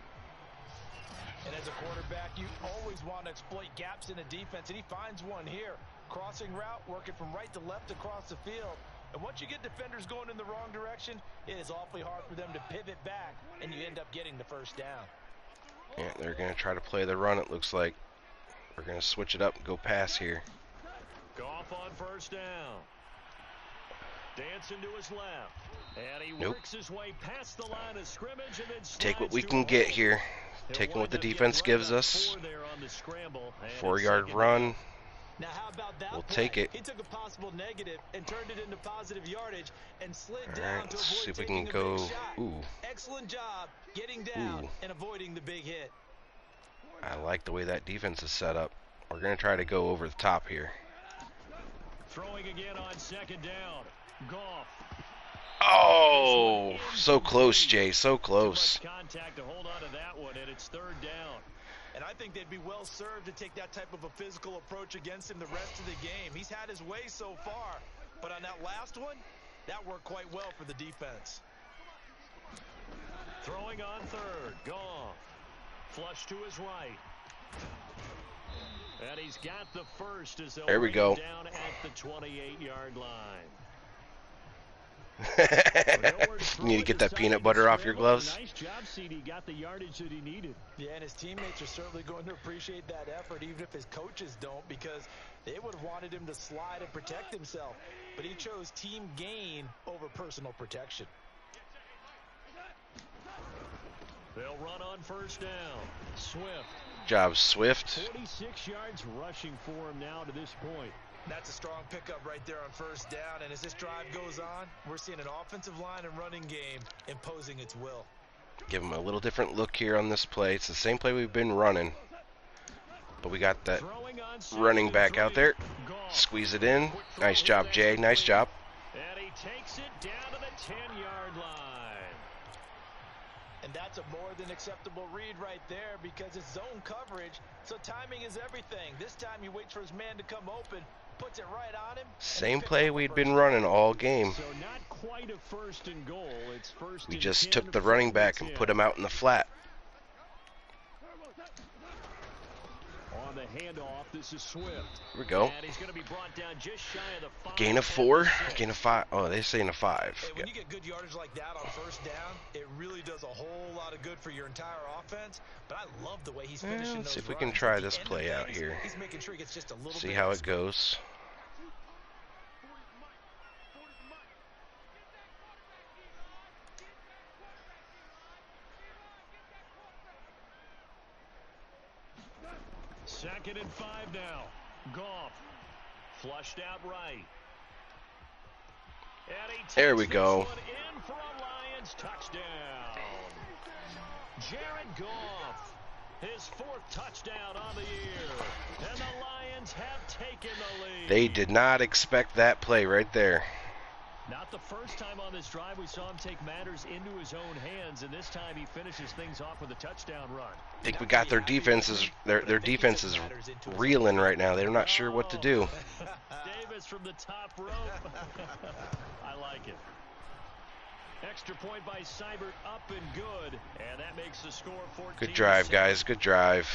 And as a quarterback, you always want to exploit gaps in the defense, and he finds one here. Crossing route, working from right to left across the field. And once you get defenders going in the wrong direction, it is awfully hard for them to pivot back, and you end up getting the first down. Yeah, they're going to try to play the run, it looks like. We're going to switch it up and go pass here. Goff on first down. Dancing to his left. And he works his way past the line of scrimmage and then take what we can get here. Taking what the defense gives us. 4-yard run. Now, how about that we'll play? take it. He took a possible negative and turned it into positive yardage and slid All down right, to let's avoid see if we taking can the go. big shot. Ooh, Excellent job getting down Ooh. and avoiding the big hit. I like the way that defense is set up. We're going to try to go over the top here. Throwing again on second down. Goff. Oh, so close, Jay. So close. Too much contact to hold on to that one, and it's third down. And I think they'd be well served to take that type of a physical approach against him the rest of the game. He's had his way so far, but on that last one, that worked quite well for the defense. Throwing on third. Goff. Flush to his right. And he's got the first as they'll There we bring go. him down at the 28-yard line. You need to get that peanut butter off your gloves. Nice job, CD. Got the yardage that he needed. Yeah, and his teammates are certainly going to appreciate that effort, even if his coaches don't, because they would have wanted him to slide and protect himself. But he chose team gain over personal protection. They'll run on first down. Swift. Job, Swift. 46 yards rushing for him now to this point. That's a strong pickup right there on first down. And as this drive goes on, we're seeing an offensive line and running game imposing its will. Give him a little different look here on this play. It's the same play we've been running. But we got that running back out there. Squeeze it in. Nice job, Jay. Nice job. And he takes it down to the 10-yard line. And that's a more than acceptable read right there because it's zone coverage, so timing is everything. This time he waits for his man to come open, puts it right on him. Same play we'd been running all game. So not quite a first and goal. It's first We and just 10 took the running from back and put him out in the flat. On the handoff, this is Swift. Here we go. And he's going to be brought down just shy of the 5. Gain of 4, gain of 5. Oh, they're saying a 5. Hey, when you get good yardage like that on first down, it really does a whole lot of good for your entire offense. But I love the way he's finishing Let's those see if we runs. can try At the this end of play out things, here. He's making sure he gets just a little See bit how of it goes. Second and 5 now. Goff. Flushed out right. And he There we takes go. this one in for a Lions touchdown. Jared Goff. His 4th touchdown on the year. And the Lions have taken the lead. They did not expect that play right there. Not the first time on this drive we saw him take matters into his own hands, and this time he finishes things off with a touchdown run. I think we got their defenses. Their defense is reeling right now. They're not sure what to do. Davis from the top rope. I like it. Extra point by Seibert, up and good, and that makes the score 14. Good drive, guys. Good drive.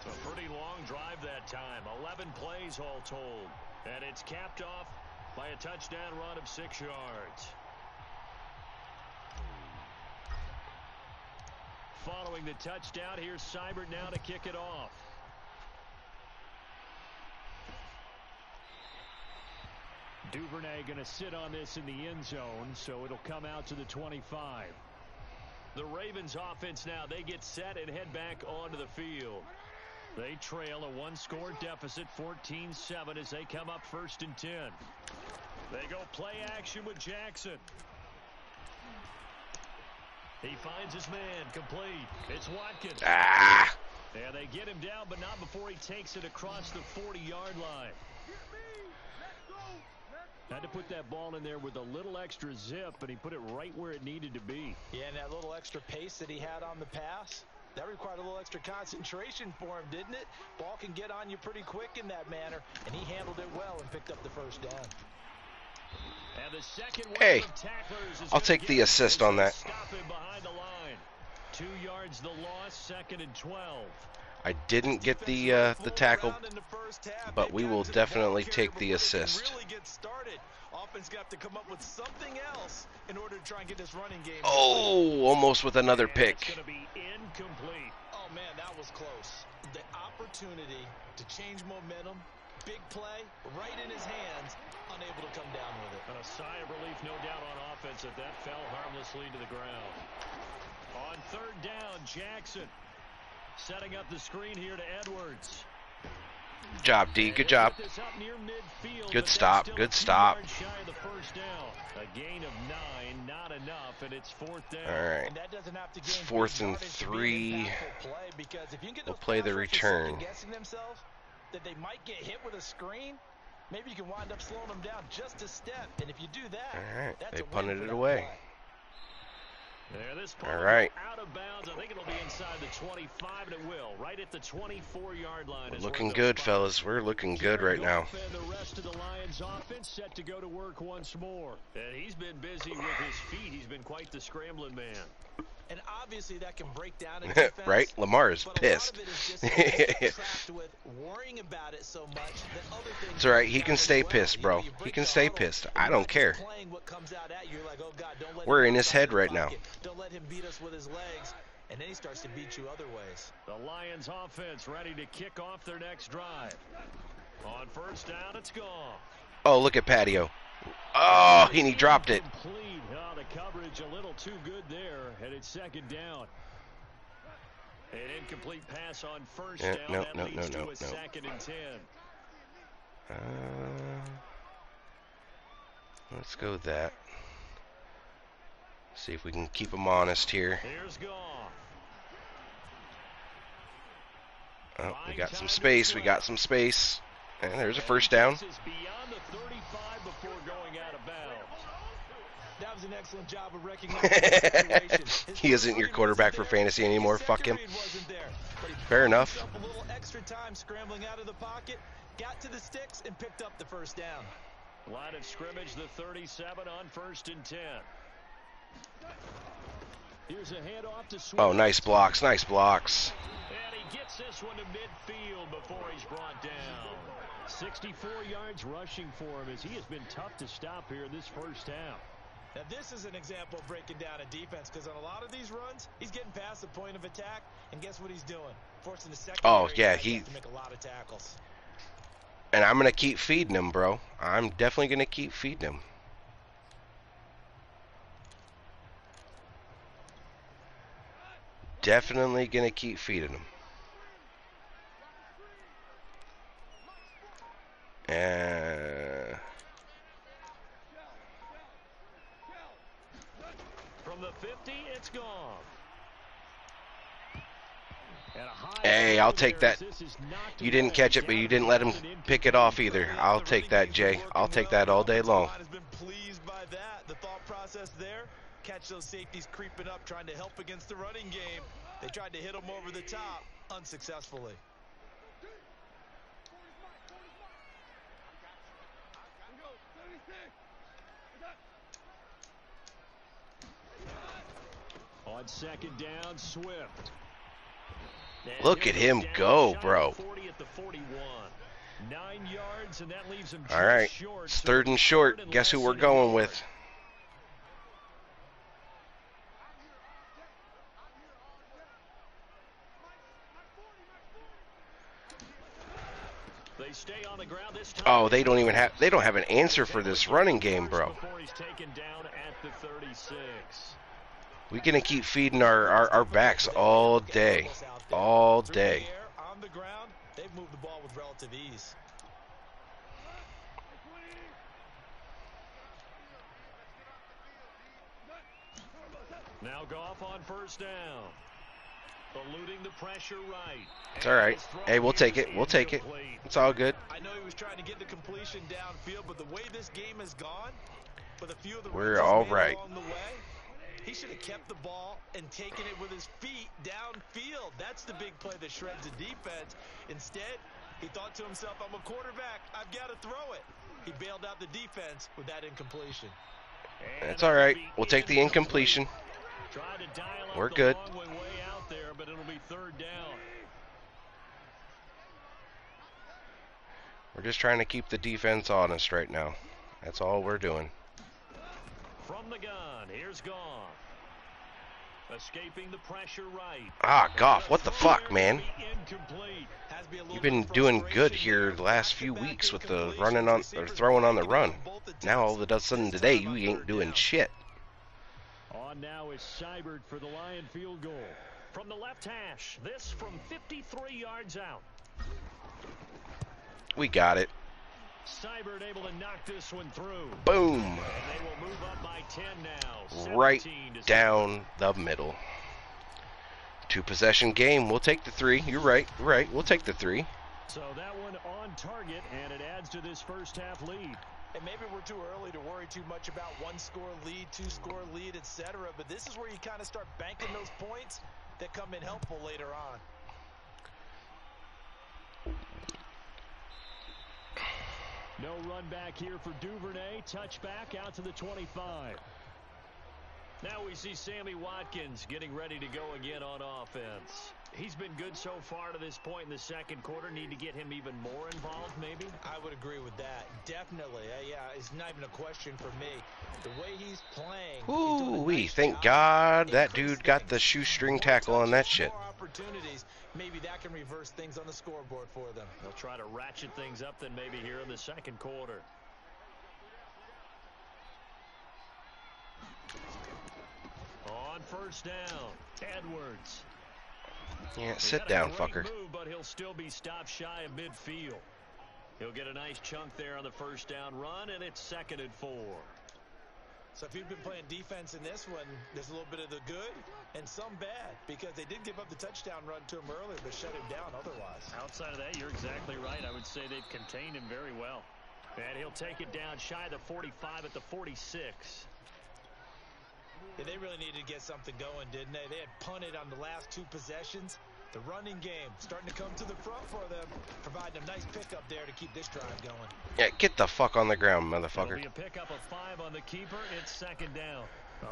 It's a pretty long drive that time. 11 plays all told, and it's capped off by a touchdown run of 6 yards. Following the touchdown, here's Seibert now to kick it off. Duvernay going to sit on this in the end zone, so it'll come out to the 25. The Ravens offense now, they get set and head back onto the field. They trail a 1-score deficit, 14-7, as they come up 1st and 10. They go play action with Jackson. He finds his man, complete. It's Watkins. Ah! And they get him down, but not before he takes it across the 40-yard line. Had to put that ball in there with a little extra zip, and he put it right where it needed to be. Yeah, and that little extra pace that he had on the pass, that required a little extra concentration for him, didn't it? Ball can get on you pretty quick in that manner, and he handled it well and picked up the first down. And the second Hey, wave of tacklers is I'll gonna take get the him assist as on they that. Stop him behind the line. 2 yards the loss, 2nd and 12. I didn't get the tackle, but we will definitely take the assist. Offense got to come up with something else in order to try and get this running game. Oh, almost with another And pick. It's going to be incomplete. Oh man, that was close. The opportunity to change momentum, big play, right in his hands, unable to come down with it. And a sigh of relief, no doubt, on offense that fell harmlessly to the ground. On 3rd down, Jackson setting up the screen here to Edwards. Good job, D. Good job. Good stop. Good stop. A gain of 9, not enough, and it's 4th down. All right. And that doesn't have to It's gain 4th big and yardage to be 3. an impactful play, because if you can get We'll those play pass the rushers return. second-guessing themselves that they might get hit with a screen, Maybe you can wind up slowing them down just a step. And if you do that, All right, that's they a win punted for it that away. play. There, this All ball right. out of bounds. I think it'll be inside the 25, and it will. Right at the 24-yard line. We're is looking where good, they'll fellas. We're looking good right now. Goff and the rest of the Lions offense set to go to work once more. And he's been busy with his feet. He's been quite the scrambling man. And obviously that can break down a defense. Right? Lamar is but pissed. A lot of it is just that you get trapped with worrying about it so much that other things It's all right. He break can down stay as well. pissed, bro. You He break can the stay huddle, pissed. and I you're don't not just care. playing what comes out at you. You're like, oh, God, don't let We're him in his outside head the right now. pocket. Don't let him beat us with his legs. And then he starts to beat you other ways. The Lions offense ready to kick off their next drive. On first down, it's gone. Oh, look at Patio. Oh, and he dropped it. Incomplete. Oh, the coverage a little too good there, and it's second down. An incomplete pass on first down. That leads to a second and 10. Let's go with that. See if we can keep him honest here. Here's Goff. Oh, we got some space. We got some space. And there's a first down. This is beyond the 35 before going out of bounds. That was an excellent job of recognizing the situation. He isn't your quarterback for fantasy anymore. Fuck him. Fair enough. A little extra time scrambling out of the pocket, got to the sticks, and picked up the first down. Line of scrimmage, the 37 on first and 10. Here's a handoff to Swift. Oh, nice blocks. Nice blocks. And he gets this one to midfield before he's brought down. 64 yards rushing for him as he has been tough to stop here this first half. Now, this is an example of breaking down a defense because on a lot of these runs, he's getting past the point of attack, and guess what he's doing? Forcing the secondary to make a lot of tackles. And I'm going to keep feeding him, bro. I'm definitely going to keep feeding him. Definitely going to keep feeding him. And from the 50, it's gone. Hey, I'll take that. You didn't catch it, but you didn't let him pick it off either. I'll take that, Jay. I'll take that all day long. Has been pleased by that. The thought process there. Catch those safeties creeping up, trying to help against the running game. They tried to hit him over the top, unsuccessfully. On second down, Swift. Look at him go, bro. 40 at the 41. 9 yards, and that leaves him all right, short. it's third and short. Guess who we're going with? They stay on the ground this time. Oh, they don't have an answer for this running game, bro. Before he's taken down at the 36. We're going to keep feeding our backs all day. All day. On the ground, they've moved the ball with relative ease. Now Goff on first down. Eluding the pressure right. It's all right. Hey, we'll take it. We'll take it. It's all good. I know he was trying to get the completion downfield, but the way this game has gone, with a few of the we're all right. Along the way, he should have kept the ball and taken it with his feet downfield. That's the big play that shreds the defense. Instead, he thought to himself, I'm a quarterback. I've got to throw it. He bailed out the defense with that incompletion. That's all right. We'll take the incompletion. We're good. Way out there, but it'll be third down. We're just trying to keep the defense honest right now. That's all we're doing. From the gun, here's Goff. Escaping the pressure right. Ah, Goff, what the fuck, man? You've been doing good here the last few weeks with the running on or throwing on the run. Now all of a sudden today you ain't doing shit. On now is Seibert for the Lion field goal. From the left hash, this from 53 yards out. We got it. Seibert able to knock this one through. Boom. And they will move up by 10 now. Right down the middle. 2-possession game. We'll take the 3. You're right. We'll take the 3. So that one on target, and it adds to this first half lead. And maybe we're too early to worry too much about one-score lead, two-score lead, etc. But this is where you kind of start banking those points that come in helpful later on. No run back here for Duvernay. Touchback out to the 25. Now we see Sammy Watkins getting ready to go again on offense. He's been good so far to this point in the second quarter. Need to get him even more involved, maybe? I would agree with that. Definitely. Yeah, it's not even a question for me. The way he's playing. Ooh-wee, thank God that dude got the shoestring tackle on that shit. More opportunities. Maybe that can reverse things on the scoreboard for them. They'll try to ratchet things up then maybe here in the second quarter. On first down, Edwards. Yeah, sit down, fucker. Move, but he'll still be stopped shy of midfield. He'll get a nice chunk there on the first down run, and it's 2nd and 4. So if you've been playing defense in this one, there's a little bit of the good and some bad, because they did give up the touchdown run to him earlier, but shut him down otherwise. Outside of that, you're exactly right. I would say they've contained him very well. And he'll take it down shy of the 45 at the 46. Yeah, they really needed to get something going, didn't they? They had punted on the last 2 possessions. The running game starting to come to the front for them, providing a nice pickup there to keep this drive going. Yeah, get the fuck on the ground, motherfucker. It'll be a pickup of 5 on the keeper. It's 2nd down.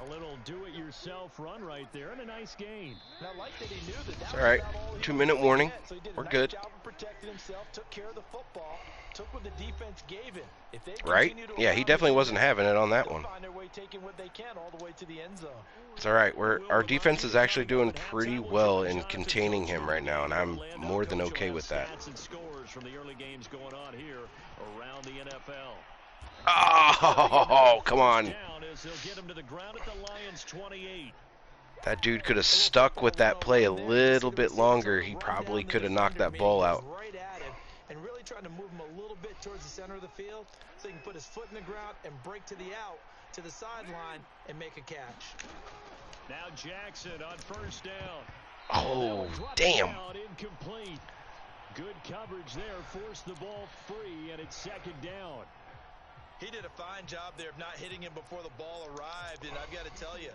A little do-it-yourself run right there, and a nice gain. And I like that he knew that It's all right. 2-minute warning. So he did We're a nice good. job of protecting himself, took care of the football, took what the defense gave him. If they Right? continue to Yeah, he allow definitely them wasn't having it on that they'll one. find their way taking what they can all the way to the end zone. It's all right. Our defense is actually doing pretty well in containing him right now, and I'm more than okay with that. Stats and scores from the early games going on here around the NFL. Oh, come on. Down as they'll get him to the ground at the Lions 28. That dude could have stuck with that play a little bit longer. He probably could have knocked that ball out. Right at him and really trying to move him a little bit towards the center of the field so he can put his foot in the ground and break to the out, to the sideline, and make a catch. Now Jackson on first down. Oh, damn. Incomplete. Good coverage there. Forced the ball free, and it's 2nd down. He did a fine job there of not hitting him before the ball arrived, and I've got to tell you,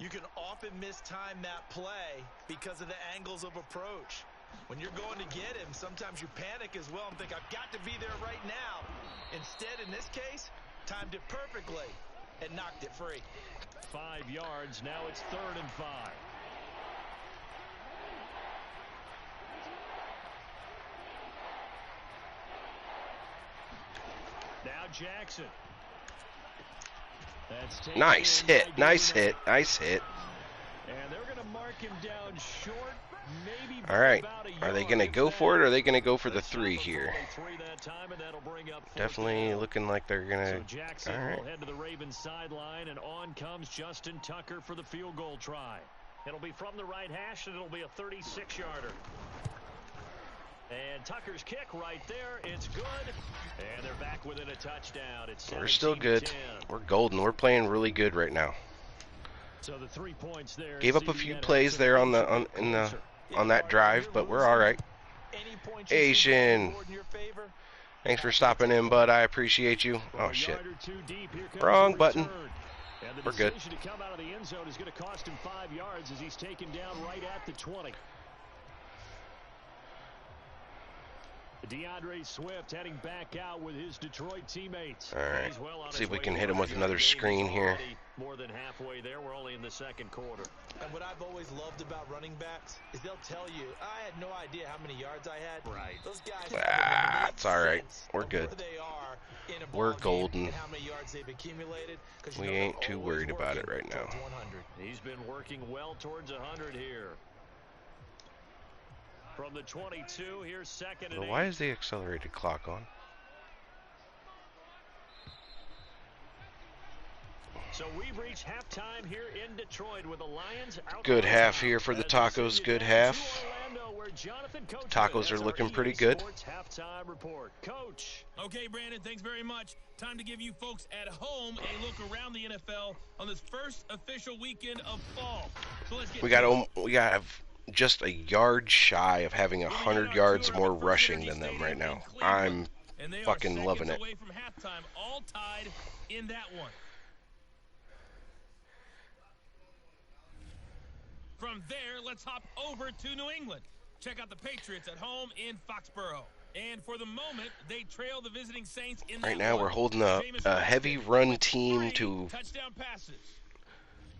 you can often mistime that play because of the angles of approach. When you're going to get him, sometimes you panic as well and think, I've got to be there right now. Instead, in this case, timed it perfectly and knocked it free. 5 yards. Now it's 3rd and 5. Now Jackson. Nice hit. Nice hit. Nice hit. And they're going to mark him down short. Maybe All right. about a Are they yard, going to if go that. for it, or are they going to go for the 3 here? Only 3 that time, and that'll bring up 4th Definitely down. looking like they're going So to... Jackson All right. will head to the Ravens sideline, and on comes Justin Tucker for the field goal try. It'll be from the right hash, and it'll be a 36-yarder. And Tucker's kick right there. It's good. And they're back within a touchdown. It's We're still 17-10. good. We're golden. We're playing really good right now. So the 3 points there. Gave up a few plays there on that drive, but we're all right. Asian. Thanks for stopping in, bud. I appreciate you. Oh, shit. Wrong button. We're good. The decision to come out of the end zone is going to cost him 5 yards as he's taken down right at the 20. DeAndre Swift heading back out with his Detroit teammates. All right. He's well on See his if we way can to hit him with a another game. screen He's here. already more than halfway there. We're only in the second quarter. And what I've always loved about running backs is they'll tell you, I had no idea how many yards I had. Right. Those guys It's all right. We're good. They are in a We're ball game golden. and how many yards they've accumulated. 'Cause you We know ain't they're too always worried about it working right now. towards 100. He's been working well towards 100 here. From the 22, here's 2nd and Well, 8. why is the accelerated clock on? So we've reached halftime here in Detroit with the Lions out. Good on half top. here for the As we tacos. send you Good down half. to Orlando, where Jonathan Coachman Tacos are has our looking EA pretty good. Sports halftime report. Coach. Okay, Brandon, thanks very much. Time to give you folks at home a look around the NFL on this first official weekend of fall. So let's get We got just a yard shy of having Moving on 100 our tour yards of more McPherson rushing Energy than them right Stadium in now. Cleveland, I'm and they are fucking loving seconds it. away from halftime, all tied in that one. From there, let's hop over to New England. Check out the Patriots at home in Foxborough. And for the moment, they trail the visiting Saints in Right that now, one. we're holding Jameis a heavy Winston run with team 3 to touchdown passes.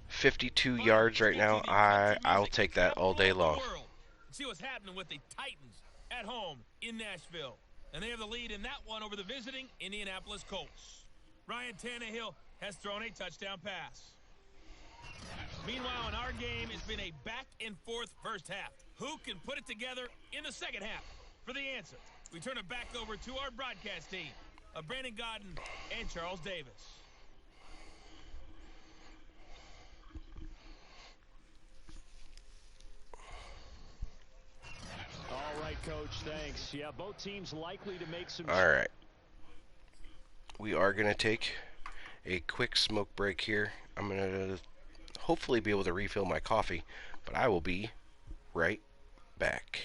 52 Finally, yards let's right get to now. the country I'll music take that all capital day of the long. world. See what's happening with the Titans at home in Nashville. And they have the lead in that one over the visiting Indianapolis Colts. Ryan Tannehill has thrown a touchdown pass. Meanwhile, in our game, it's been a back-and-forth first half. Who can put it together in the second half? For the answer, we turn it back over to our broadcast team of Brandon Godden and Charles Davis. All right, Coach, thanks. Yeah, both teams likely to make some... All right. We are going to take a quick smoke break here. I'm going to hopefully be able to refill my coffee, but I will be right back.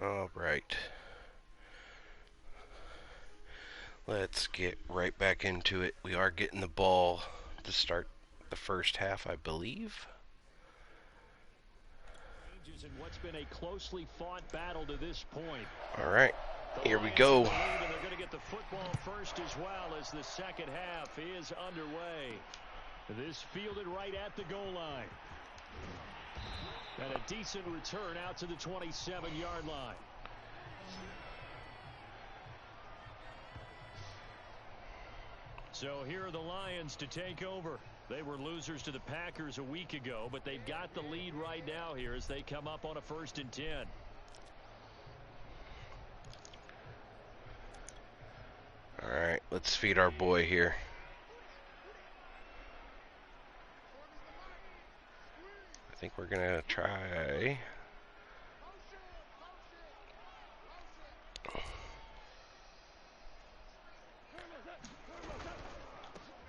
All right. Let's get right back into it. We are getting the ball to start the first half, I believe. In what's been a closely fought battle to this point. All right, here we go. And they're going to get the football first as well as the second half is underway. This fielded right at the goal line. And a decent return out to the 27-yard line. So here are the Lions to take over. They were losers to the Packers a week ago, but they've got the lead right now here as they come up on a 1st and 10. All right, let's feed our boy here. I think we're gonna try.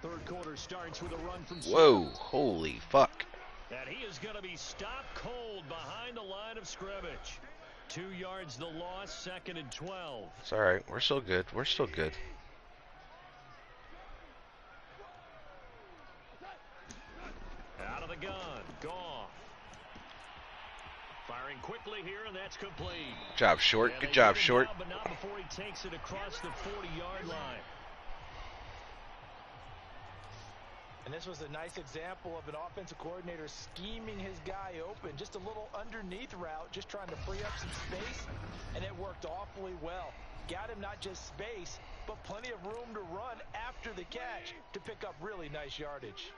Third quarter starts with a run from Whoa, holy fuck. And he is going to be stopped cold behind the line of scrimmage. 2 yards the loss, 2nd and 12. It's all right. We're still good. We're still good. Out of the gun, Goff. Firing quickly here, and that's complete. Good job, Short. Good job, Short. Down, but not before he takes it across the 40-yard line. And this was a nice example of an offensive coordinator scheming his guy open. Just a little underneath route, just trying to free up some space, and it worked awfully well. Got him not just space, but plenty of room to run after the catch to pick up really nice yardage.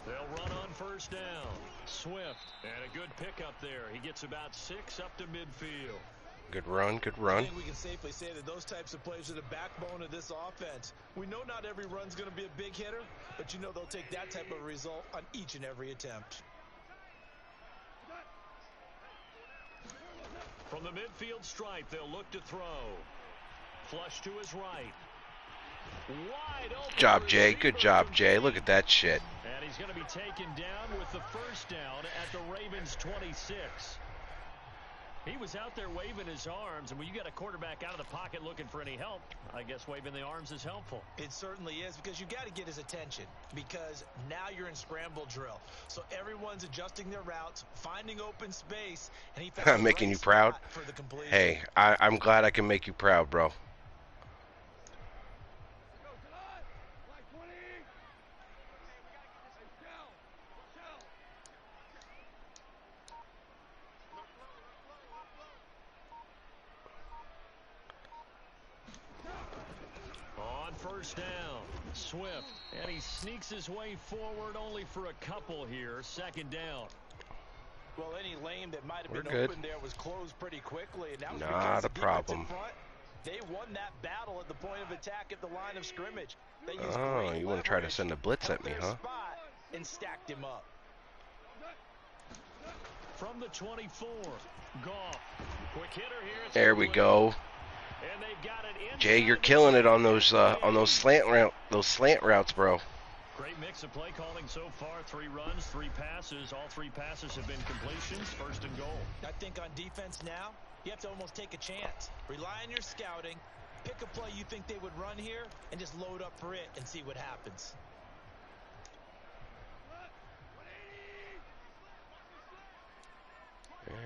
They'll run on 1st down. Swift, and a good pickup there. He gets about 6 up to midfield. Good run, good I run. think we can safely say that those types of plays are the backbone of this offense. We know not every run's going to be a big hitter, but you know they'll take that type of result on each and every attempt. From the midfield stripe, they'll look to throw. Flush to his right. Wide open. Good job, Jay. Good job, Jay. Look at that shit. And he's going to be taken down with the 1st down at the Ravens' 26. He was out there waving his arms, and when you got a quarterback out of the pocket looking for any help, I guess waving the arms is helpful. It certainly is, because you got to get his attention, because now you're in scramble drill. So everyone's adjusting their routes, finding open space, and he found I'm making you proud. for the completion. Hey, I'm glad I can make you proud, bro. On 1st down, Swift, and he sneaks his way forward only for a couple here. 2nd down. Well, any lane that might have We're been good. open there was closed pretty quickly, and that was Not because a the defense problem. in front, they won that battle at the point of attack at the line of scrimmage. They used Oh, great you want to try to leverage, send a blitz held at me, their huh? spot, and stacked him up. From the 24, Goff. Quick hitter here. It's There we go. And they've got it Jay, you're killing it on those slant routes, bro. Great mix of play calling so far. 3 runs, 3 passes. All 3 passes have been completions. 1st and goal. I think on defense now, you have to almost take a chance. Rely on your scouting. Pick a play you think they would run here, and just load up for it and see what happens.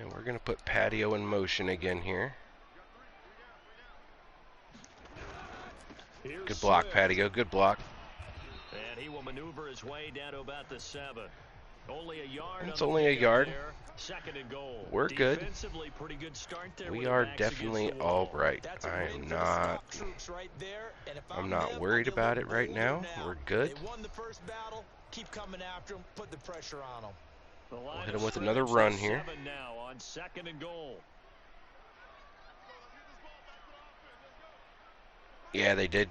And we're going to put Patio in motion again here. Here's Good block, Swift. Patio. Good block. And he will maneuver his way down to about the 7. Only a yard. It's on the only a pickup yard. there. 2nd and goal. We're good. Defensively, pretty good start there. We with the are backs against definitely the wall. all right. That's a I win am for the not. scout troops right there, and if I'm I'm not them, worried I'll about get it a right little now. bolder We're good. They won the first battle. Keep coming after them. Put the pressure on them. The line We'll hit of him with another scrimmage run is here. 7 now on 2nd and goal. Yeah, they did.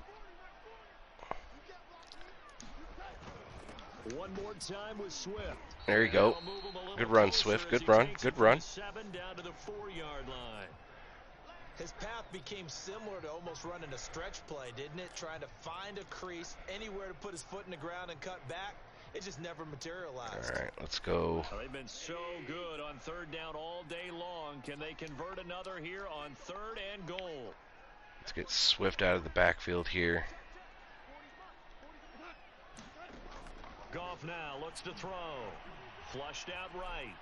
One more time with Swift. There you go. They'll move him a little Good run, closer Swift. as Good he run. takes Good it from run. the 7 down to the 4-yard line. His path became similar to almost running a stretch play, didn't it? Trying to find a crease, anywhere to put his foot in the ground and cut back. It just never materialized. All right, let's go. Well, they've been so good on 3rd down all day long. Can they convert another here on 3rd and goal? Let's get Swift out of the backfield here. Goff now looks to throw. Flushed out right.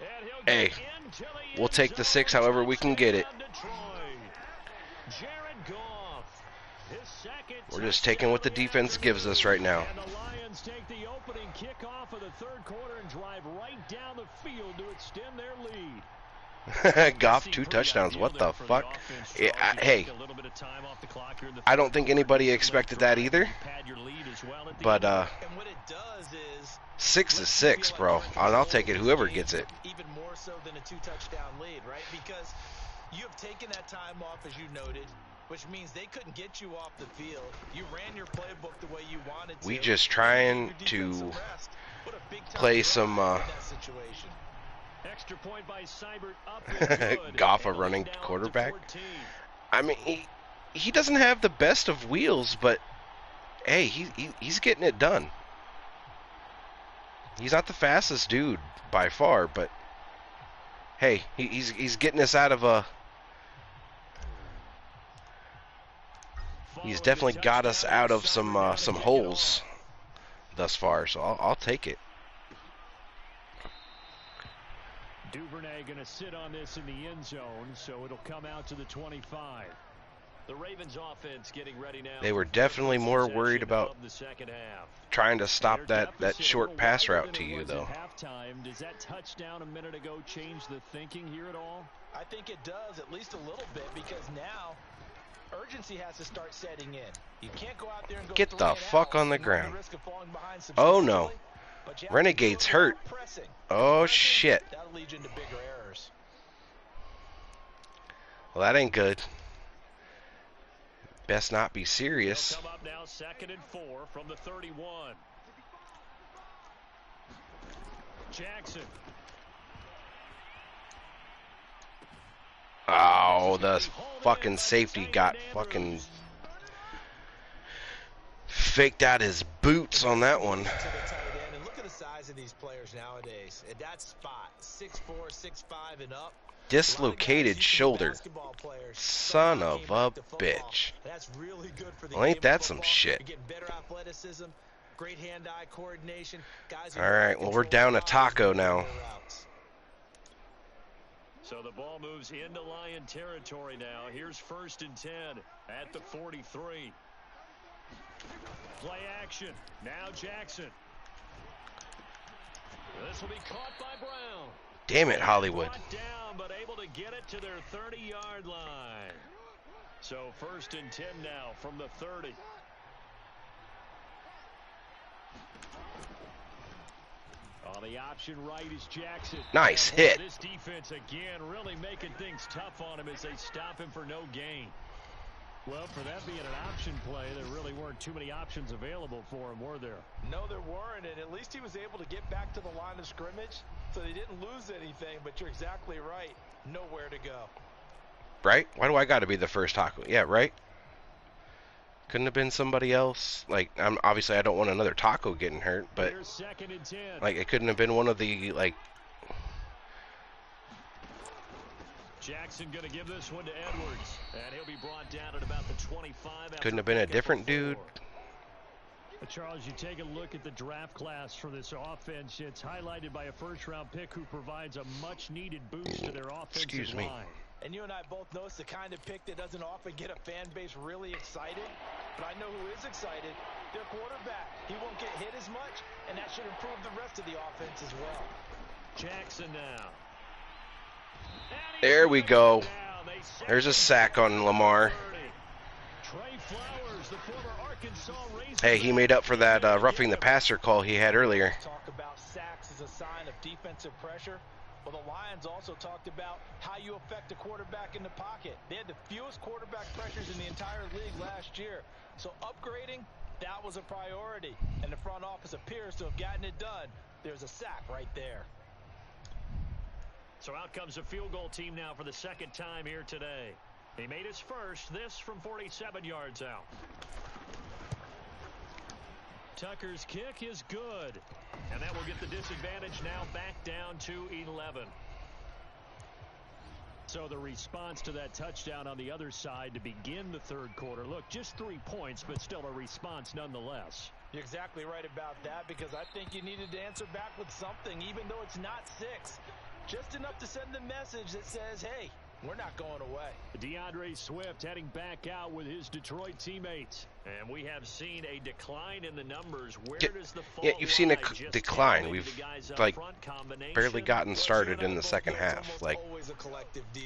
And he'll Hey, get into the we'll end take the zone. 6 however we can get it. Touchdown, Detroit. Jared Goff. His second We're just taking what the touchdown of defense gives us right now. And the Lions take the opening kickoff of the third quarter and drive right down the field to extend their lead. Goff 2 touchdowns. What the fuck? Hey, I don't think anybody expected that either. But And what it does is 6 is 6, bro. And I'll take it whoever gets it. even more so than a 2-touchdown lead, right? Because you have taken that time off, as you noted, which means they couldn't get you off the field. You ran your playbook the way you wanted to. We just trying to play some Extra point by Seibert up and good. Goff, a running quarterback. I mean, he doesn't have the best of wheels, but hey, he's getting it done. He's not the fastest dude by far, but hey, he's getting us out of a. He's definitely got us out of some holes thus far, so I'll take it. Duvernay going to sit on this in the end zone, so it'll come out to the 25. The Ravens offense getting ready now. They were definitely more worried about the second half. trying to stop that short pass route to you, though. Halftime, does that touchdown a minute ago change the thinking here at all? I think it does, at least a little bit, because now urgency has to start setting in. You can't go out there and go Get the fuck on the ground. Oh no. Renegade's hurt. Oh shit. That'll lead you into bigger errors. Well, that ain't good. Best not be serious. Come up now, 2nd and 4 from the 31. Jackson. Oh, the fucking safety got fucking faked out his boots on that one. Look at the size of these players nowadays. At that spot, 6'4", 6'5", and up. Dislocated shoulder. Son of a bitch. That's really good for the well, ain't that some shit? You're getting better athleticism, great hand-eye coordination. All right, well, we're down a taco now. So the ball moves into Lion territory now. Here's 1st and 10 at the 43. Play action. Now Jackson. This will be caught by Brown. Damn it, Hollywood. Down, but able to get it to their 30-yard line. So 1st and 10 now from the 30. On the option right is Jackson. Nice hit. This defense again really making things tough on him as they stop him for no gain. Well, for that being an option play, there really weren't too many options available for him, were there? No, there weren't, and at least he was able to get back to the line of scrimmage, so they didn't lose anything, but you're exactly right. Nowhere to go. Right? Why do I got to be the first taco? Yeah, right? Couldn't have been somebody else. Like, obviously I don't want another taco getting hurt, but like it couldn't have been one of the like. Jackson going to give this one to Edwards, and he'll be brought down at about the 25. Couldn't have been a different dude. Charles, you take a look at the draft class for this offense. It's highlighted by a first-round pick who provides a much-needed boost to their offensive line. And you and I both know it's the kind of pick that doesn't often get a fan base really excited. But I know who is excited. Their quarterback. He won't get hit as much, and that should improve the rest of the offense as well. Jackson now. There we go. There's a sack on Lamar. Hey, he made up for that roughing the passer call he had earlier. Talk about sacks as a sign of defensive pressure. Well, the Lions also talked about how you affect a quarterback in the pocket. They had the fewest quarterback pressures in the entire league last year. So upgrading, that was a priority. And the front office appears to have gotten it done. There's a sack right there. So out comes a field goal team now for the 2nd time here today. He made his first, this from 47 yards out. Tucker's kick is good. And that will get the disadvantage now back down to 11. So the response to that touchdown on the other side to begin the 3rd quarter. Look, just 3 points, but still a response nonetheless. You're exactly right about that, because I think you needed to answer back with something, even though it's not 6. Just enough to send the message that says, hey, we're not going away. DeAndre Swift heading back out with his Detroit teammates. And we have seen a decline in the numbers. Where does the fall you've seen a lie? decline. We've, like, barely gotten started in the second half. Like,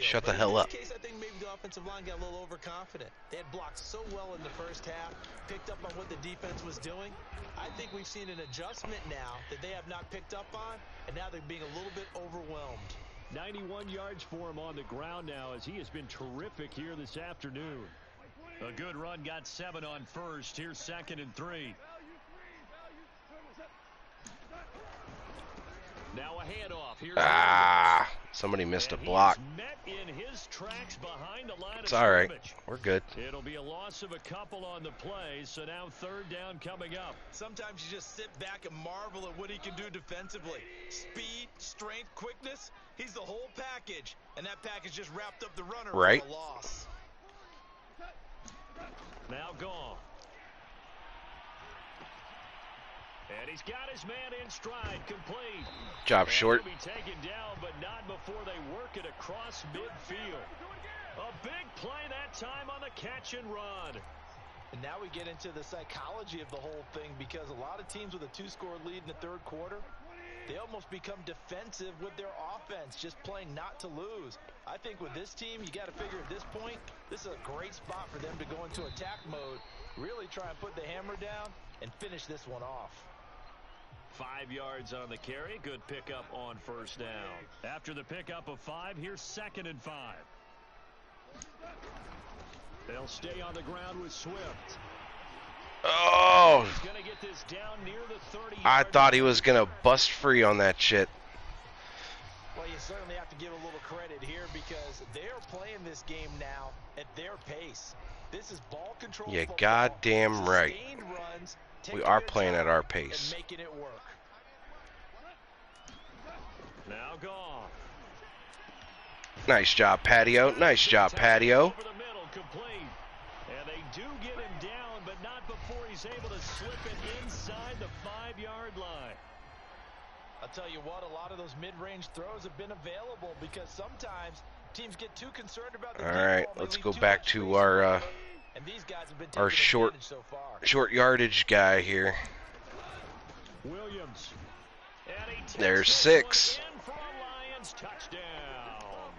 shut the hell up. In this case, I think maybe the offensive line got a little overconfident. They had blocked so well in the first half, picked up on what the defense was doing. I think we've seen an adjustment now that they have not picked up on, and now they're being a little bit overwhelmed. 91 yards for him on the ground now, as he has been terrific here this afternoon. A good run, got 7 on first. Here's 2nd and 3. Now a handoff. Here's somebody missed a block. Met in his tracks behind the line. It's all right. We're good. It'll be a loss of a couple on the play, so now 3rd down coming up. Sometimes you just sit back and marvel at what he can do defensively. Speed, strength, quickness. He's the whole package, and that package just wrapped up the runner for a loss. Now gone. And he's got his man in stride, complete. Job short. He'll be taken down, but not before they work it across midfield. A big play that time on the catch and run. And now we get into the psychology of the whole thing, because a lot of teams with a 2-score lead in the 3rd quarter, they almost become defensive with their offense, just playing not to lose. I think with this team, you got to figure at this point, this is a great spot for them to go into attack mode, really try and put the hammer down and finish this one off. 5 yards on the carry. Good pickup on 1st down. After the pickup of 5, here's 2nd and 5. They'll stay on the ground with Swift. Oh! He's gonna get this down near the 30. I thought he was going to bust free on that shit. Well, you certainly have to give a little credit here, because they're playing this game now at their pace. This is ball control. Yeah, goddamn right. Runs, we are playing at our pace. And making it work. Now gone. Nice job, Patio. Nice job, Patio. Over the middle, complete. And they do get him down, but not before he's able to slip it inside the 5-yard line. I'll tell you what, a lot of those mid-range throws have been available, because sometimes teams get too concerned about the all right, let's go back to our and these guys have been short so far. short yardage guy here. Williams. There's 6. In for a Lions touchdown.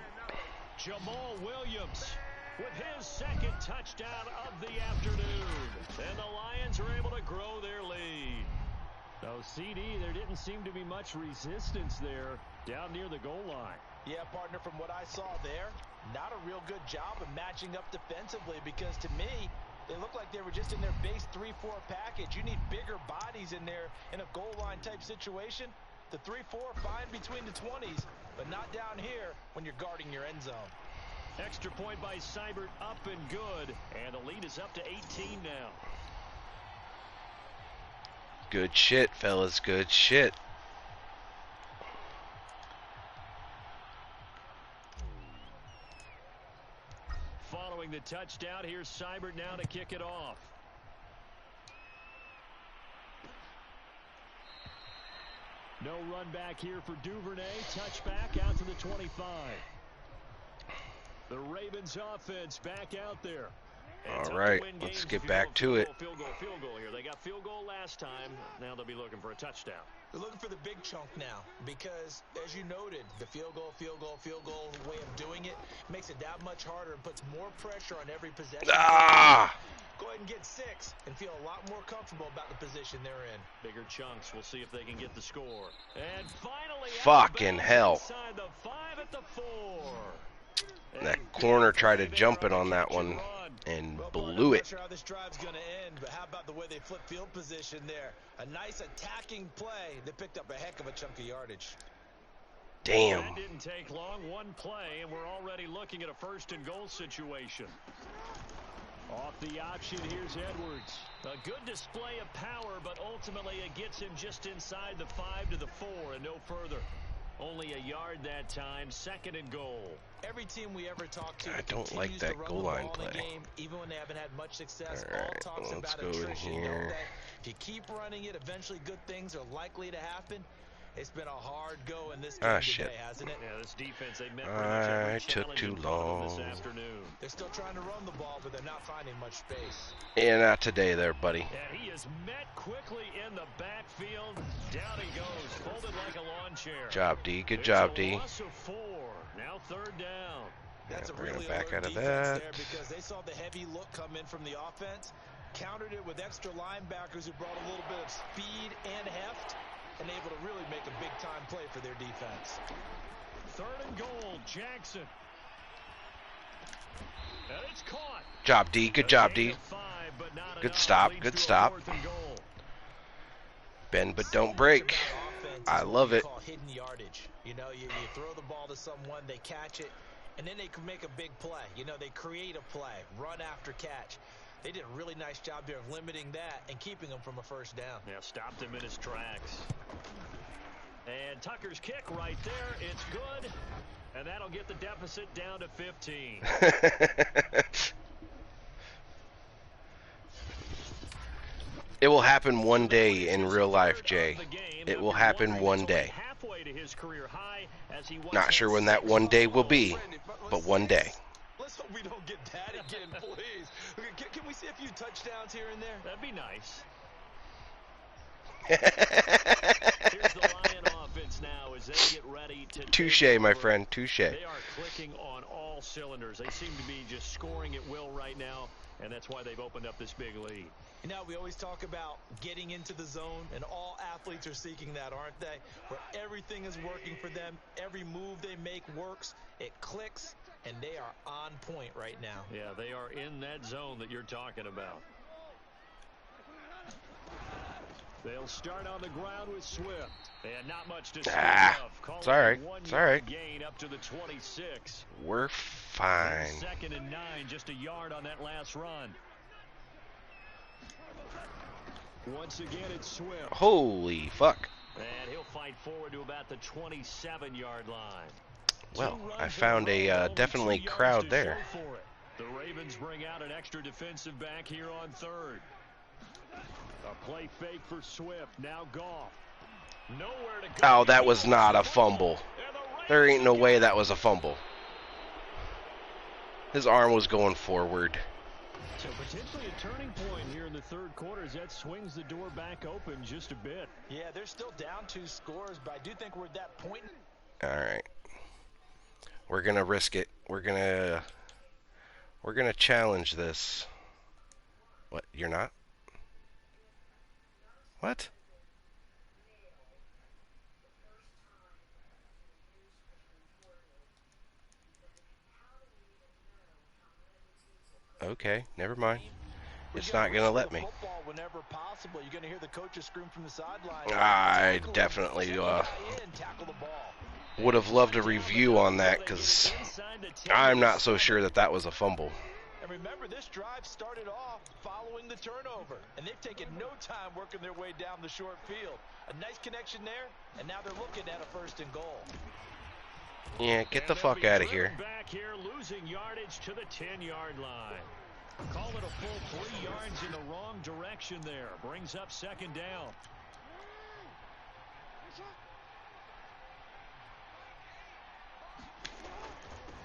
Jamal Williams with his 2nd touchdown of the afternoon. And the Lions are able to grow their lead. So, CD, there didn't seem to be much resistance there down near the goal line. Yeah, partner, from what I saw there, not a real good job of matching up defensively, because to me, they looked like they were just in their base 3-4 package. You need bigger bodies in there in a goal line type situation. The 3-4, fine between the 20s, but not down here when you're guarding your end zone. Extra point by Seibert, up and good. And the lead is up to 18 now. Good shit, fellas. Good shit. Following the touchdown, here's Seibert now to kick it off. No run back here for Duvernay. Touchback out to the 25. The Ravens offense back out there. All right, let's get back to it. Field goal here. They got field goal last time. Now they'll be looking for a touchdown. They're looking for the big chunk now, because, as you noted, the field goal way of doing it makes it that much harder and puts more pressure on every possession. Go ahead and get 6 and feel a lot more comfortable about the position they're in. Bigger chunks. We'll see if they can get the score. And finally, fucking hell. Inside the 5 at the 4. That corner tried to jump it on that one and blew it. I'm not sure how this drive's going to end, but how about the way they flip field position there? A nice attacking play that picked up a heck of a chunk of yardage. Damn. That didn't take long. One play, and we're already looking at a 1st and goal situation. Off the option, here's Edwards. A good display of power, but ultimately it gets him just inside the 5 to the 4 and no further. Only a yard that time, 2nd and goal. Every team we ever talk to, I don't like that goal line play. Game, even when they haven't had much success, all right, talks let's about go in attrition. here. If If you keep running it, eventually good things are likely to happen. It's been a hard go in this Ah, game shit. today, hasn't it? Yeah, this defense, they met pretty much I every took challenge too in front of them this long. afternoon. They're still trying to run the ball, but they're not finding much space. Yeah, not today there, buddy. And he is met quickly in the backfield. Down he goes, folded like a lawn chair. Job, D. Good It's job, a D. loss of 4. Now 3rd down. That's Yeah, a we're really gonna back alert out of defense that. there because they saw the heavy look come in from the offense, countered it with extra linebackers who brought a little bit of speed and heft, and able to really make a big-time play for their defense. 3rd and goal, Jackson. And it's caught. Job, D. Good job, D. 5, but not Good enough. stop, Leads good to a stop. 4th and goal. Bend but don't break. I love it. Call hidden yardage. You know, you throw the ball to someone, they catch it, and then they can make a big play. You know, they create a play, run after catch. They did a really nice job there of limiting that and keeping him from a first down. Yeah, stopped him in his tracks. And Tucker's kick right there. It's good. And that'll get the deficit down to 15. It will happen one day in real life, Jay. It will happen one day. Halfway to his career high as he Not sure when that one day will be, but one day. Let's hope we don't get that again, please. Can we see a few touchdowns here and there? That'd be nice. Here's the Lion offense now as they get ready to Touche, my friend, touche. They are clicking on all cylinders. They seem to be just scoring at will right now, and that's why they've opened up this big lead. You know, we always talk about getting into the zone, and all athletes are seeking that, aren't they? Where everything is working for them, every move they make works, it clicks, and they are on point right now. Yeah, they are in that zone that you're talking about. They'll start on the ground with Swift. And not much to say. It's all right. It's all right. Gain up to the 26. We're fine. 2nd and 9, just a yard on that last run. Once again, it's Swift. Holy fuck. And he'll fight forward to about the 27-yard line. Well, I found a definitely crowd there. The Ravens bring out an extra defensive back here on 3rd. A play fake for Swift. Now Goff. Nowhere to go. Oh, that was not a fumble. There ain't no way that was a fumble. His arm was going forward. So potentially a turning point here in the 3rd quarter as that swings the door back open just a bit. Yeah, they're still down 2 scores, but I do think we're at that point. All right. We're going to risk it. We're going to challenge this. What? You're not? What? Okay, never mind. It's not going to let me. Whenever possible, you're going to hear the coaches scream from the sideline. I definitely would have loved a review on that because I'm not so sure that that was a fumble. And remember, this drive started off following the turnover, and they've taken no time working their way down the short field. A nice connection there, and now they're looking at a 1st and goal. Yeah, get the fuck out of here. Back here, losing yardage to the 10-yard line. Call it a full 3 yards in the wrong direction there. Brings up 2nd down.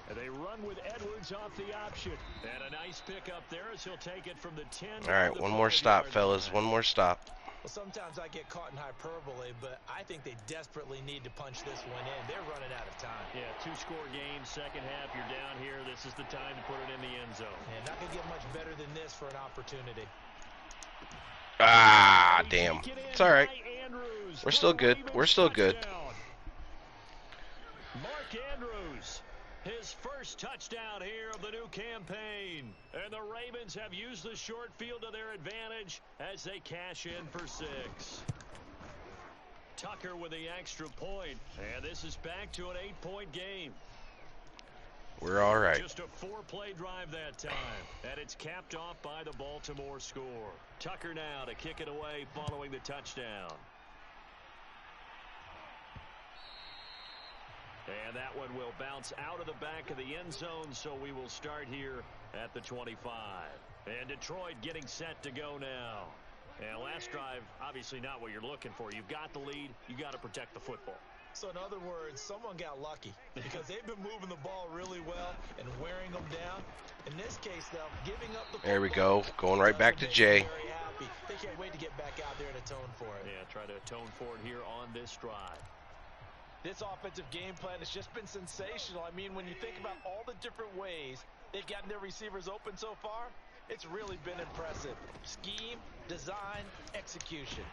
And they run with Edwards off the option. And a nice pickup there as he'll take it from the 10. All right, one more stop, fellas. One more stop. Well, sometimes I get caught in hyperbole, but I think they desperately need to punch this one in. They're running out of time. Yeah, 2-score game, 2nd half, you're down here. This is the time to put it in the end zone. And not going to get much better than this for an opportunity. Ah, damn. It's all right. We're still good. We're still good. Mark Andrews, his first touchdown here of the new campaign. And the Ravens have used the short field to their advantage as they cash in for 6. Tucker with the extra point. And this is back to an 8-point game. We're all right. Just a 4-play drive that time. And it's capped off by the Baltimore score. Tucker now to kick it away following the touchdown. And that one will bounce out of the back of the end zone, so we will start here at the 25. And Detroit getting set to go now. And last drive, obviously not what you're looking for. You've got the lead. You got to protect the football. So in other words, someone got lucky because they've been moving the ball really well and wearing them down. In this case, though, giving up the There we go. Going right back to Jay. very happy. They can't wait to get back out there and atone for it. Yeah, try to atone for it here on this drive. This offensive game plan has just been sensational. I mean, when you think about all the different ways they've gotten their receivers open so far, it's really been impressive. Scheme, design, execution.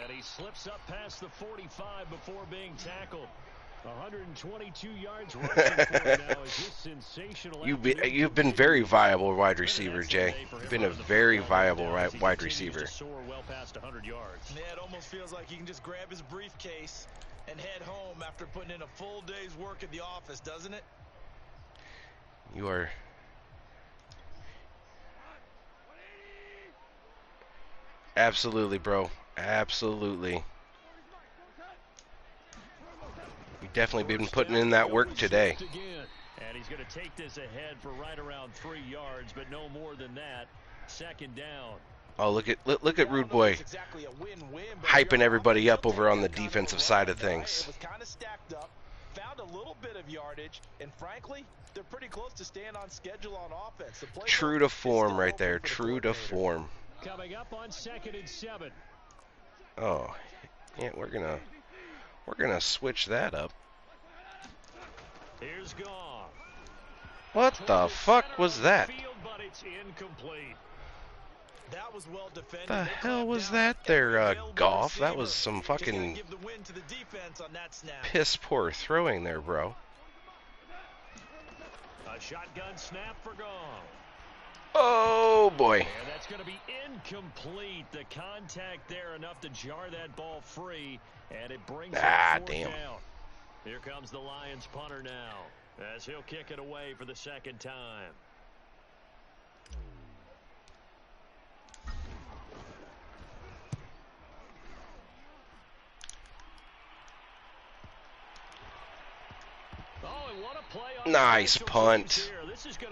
And he slips up past the 45 before being tackled. 122 yards rushing for him now as this sensational. You've been very viable wide receiver, Jay. You've been a very viable wide receiver. Well past 100 yards. Yeah, it almost feels like he can just grab his briefcase and head home after putting in a full day's work at the office, doesn't it? You are. Absolutely, bro. Absolutely. You've definitely been putting in that work today. And he's going to take this ahead for right around 3 yards, but no more than that. Second down. Oh, look at Rude Boy hyping everybody up over on the defensive side of things. It was kind of stacked up, found a little bit of yardage, and frankly, they're pretty close to staying on schedule on offense. True to form right there. True to form. Coming up on 2nd and 7. Oh, yeah, we're gonna switch that up. Here's Goff. What the fuck was that? Field, but it's incomplete. That was well defended. The hell was that there, Goff? That was some fucking piss poor throwing there, bro. A shotgun snap for Goff. Oh boy. And that's going to be incomplete. The contact there enough to jar that ball free, and it brings it fourth down. Here comes the Lions punter now, as he'll kick it away for the second time. Nice punt.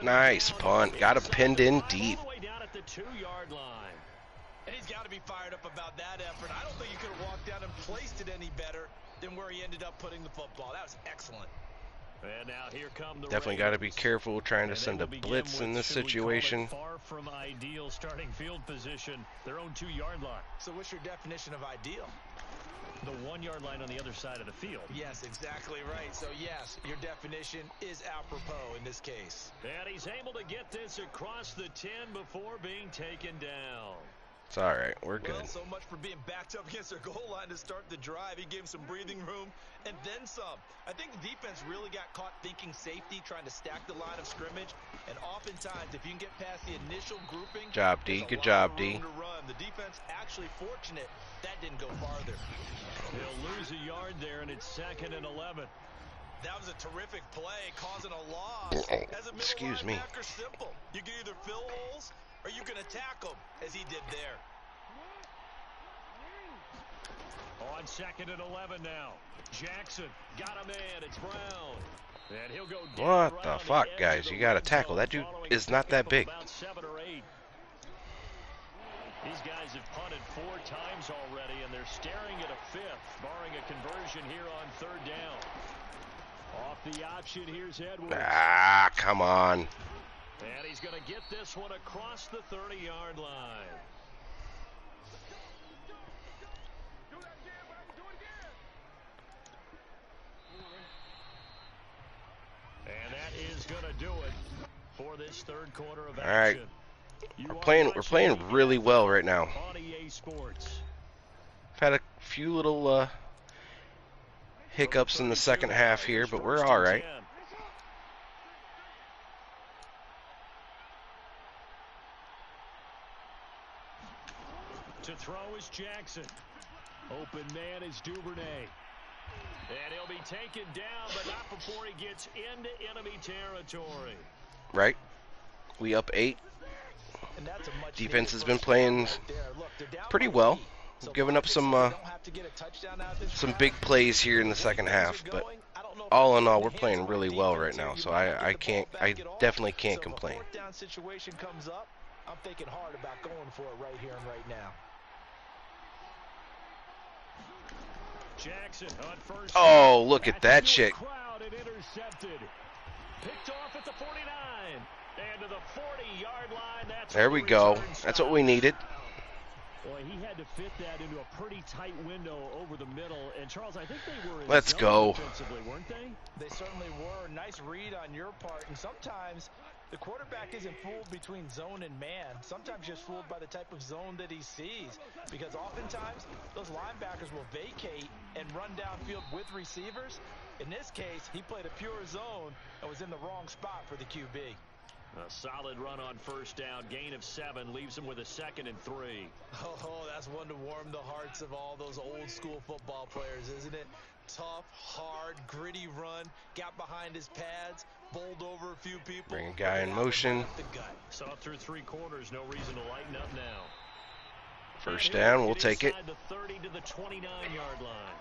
Nice punt. Got him pinned in deep. All the way down at the 2-yard line. And he's got to be fired up about that effort. I don't think he could have walked down and placed it any better than where he ended up putting the football. That was excellent. And now here come the Definitely got to be careful trying to send a blitz in this situation. Far from ideal starting field position, their own 2-yard line. So what's your definition of ideal? The 1-yard line on the other side of the field. Yes, exactly right. So yes, your definition is apropos in this case. And he's able to get this across the 10 before being taken down. It's all right. We're good. Well, so much for being backed up against their goal line to start the drive. He gave him some breathing room and then some. I think the defense really got caught thinking safety, trying to stack the line of scrimmage. And oftentimes, if you can get past the initial grouping, job, D. Good job, D. The defense actually fortunate that didn't go farther. He'll lose a yard there, and it's 2nd and 11. That was a terrific play, causing a loss. As a Excuse me. Simple. You can either fill holes or you can attack them, as he did there. On 2nd and 11 now. Jackson got him in. It's Brown. And he'll go down. What the fuck, guys? You got to tackle. That dude is not that big. About 7 or 8. These guys have punted 4 times already, and they're staring at a 5th, barring a conversion here on 3rd down. Off the option, here's Edwards. Ah, come on. And he's going to get this one across the 30-yard line. And that is going to do it for this 3rd quarter of action. All right. We're playing really well right now. I've had a few little hiccups in the second half here, but we're all right. To throw is Jackson. Open man is Duvernay. And he'll be taken down, but not before he gets into enemy territory. Right. We up 8. Defense has been playing pretty well. Giving up some big plays here in the second half, but all in all, we're playing really well right now. So I definitely can't complain. I'm thinking hard about going for it right here and right now. Jackson on first. Oh, look at that shit. Crowd and intercepted. Picked off at the 49. And to the 40-yard line. That's There we go. That's what we needed. Boy, he had to fit that into a pretty tight window over the middle. And, Charles, I think they were in Let's zone go. defensively, weren't they? They certainly were. Nice read on your part. And sometimes the quarterback isn't fooled between zone and man. Sometimes just fooled by the type of zone that he sees. Because oftentimes those linebackers will vacate and run downfield with receivers. In this case, he played a pure zone and was in the wrong spot for the QB. A solid run on first down. Gain of 7 leaves him with a 2nd and 3. Oh, that's one to warm the hearts of all those old school football players, isn't it? Tough, hard, gritty run. Got behind his pads, bowled over a few people. Bring a guy in motion. Saw through 3 quarters. No reason to lighten up now. First down, we'll take it. The 30 to the 29-yard line.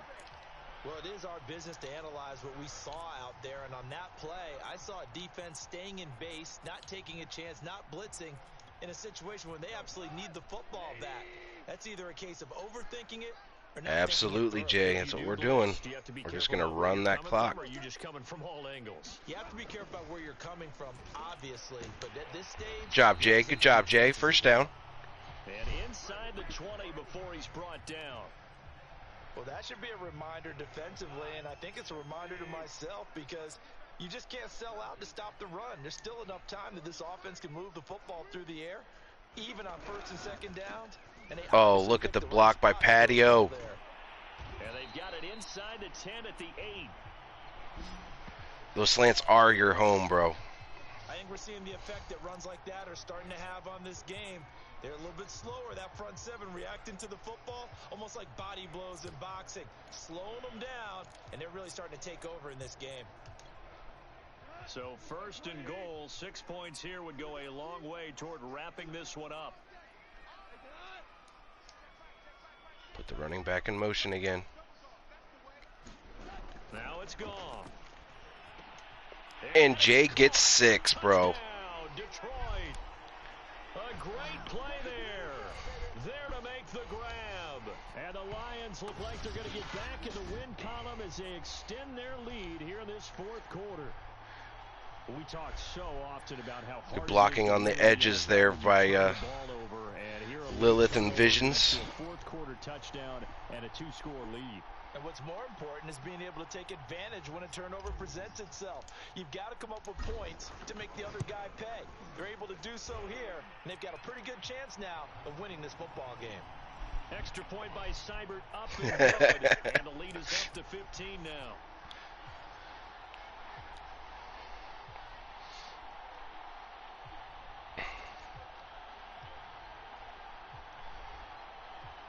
Well, it is our business to analyze what we saw out there, and on that play, I saw a defense staying in base, not taking a chance, not blitzing in a situation where they absolutely need the football back. That's either a case of overthinking it or not. Absolutely, Jay. That's what we're doing. We're just going to run that clock. Or are you just coming from all angles? You have to be careful about where you're coming from, obviously, but at this stage... Good job, Jay. Good job, Jay. First down. And inside the 20 before he's brought down. Well, that should be a reminder defensively, and I think it's a reminder to myself because you just can't sell out to stop the run. There's still enough time that this offense can move the football through the air, even on first and second downs. And oh, look at the block by Patio. And they've got it inside the 10 at the 8. Those slants are your home, bro. I think we're seeing the effect that runs like that are starting to have on this game. They're a little bit slower, that front 7 reacting to the football, almost like body blows in boxing, slowing them down, and they're really starting to take over in this game. So first and goal, 6 points here would go a long way toward wrapping this one up. Put the running back in motion again. Now it's gone. And Jay gets 6, bro. Detroit. A great play there. There to make the grab. And the Lions look like they're going to get back in the win column as they extend their lead here in this 4th quarter. We talk so often about how hard good blocking on the edges there by Lilith and Visions. 4th quarter touchdown and a 2-score lead. And what's more important is being able to take advantage when a turnover presents itself. You've got to come up with points to make the other guy pay. They're able to do so here, and they've got a pretty good chance now of winning this football game. Extra point by Seibert up and good, and the lead is up to 15 now.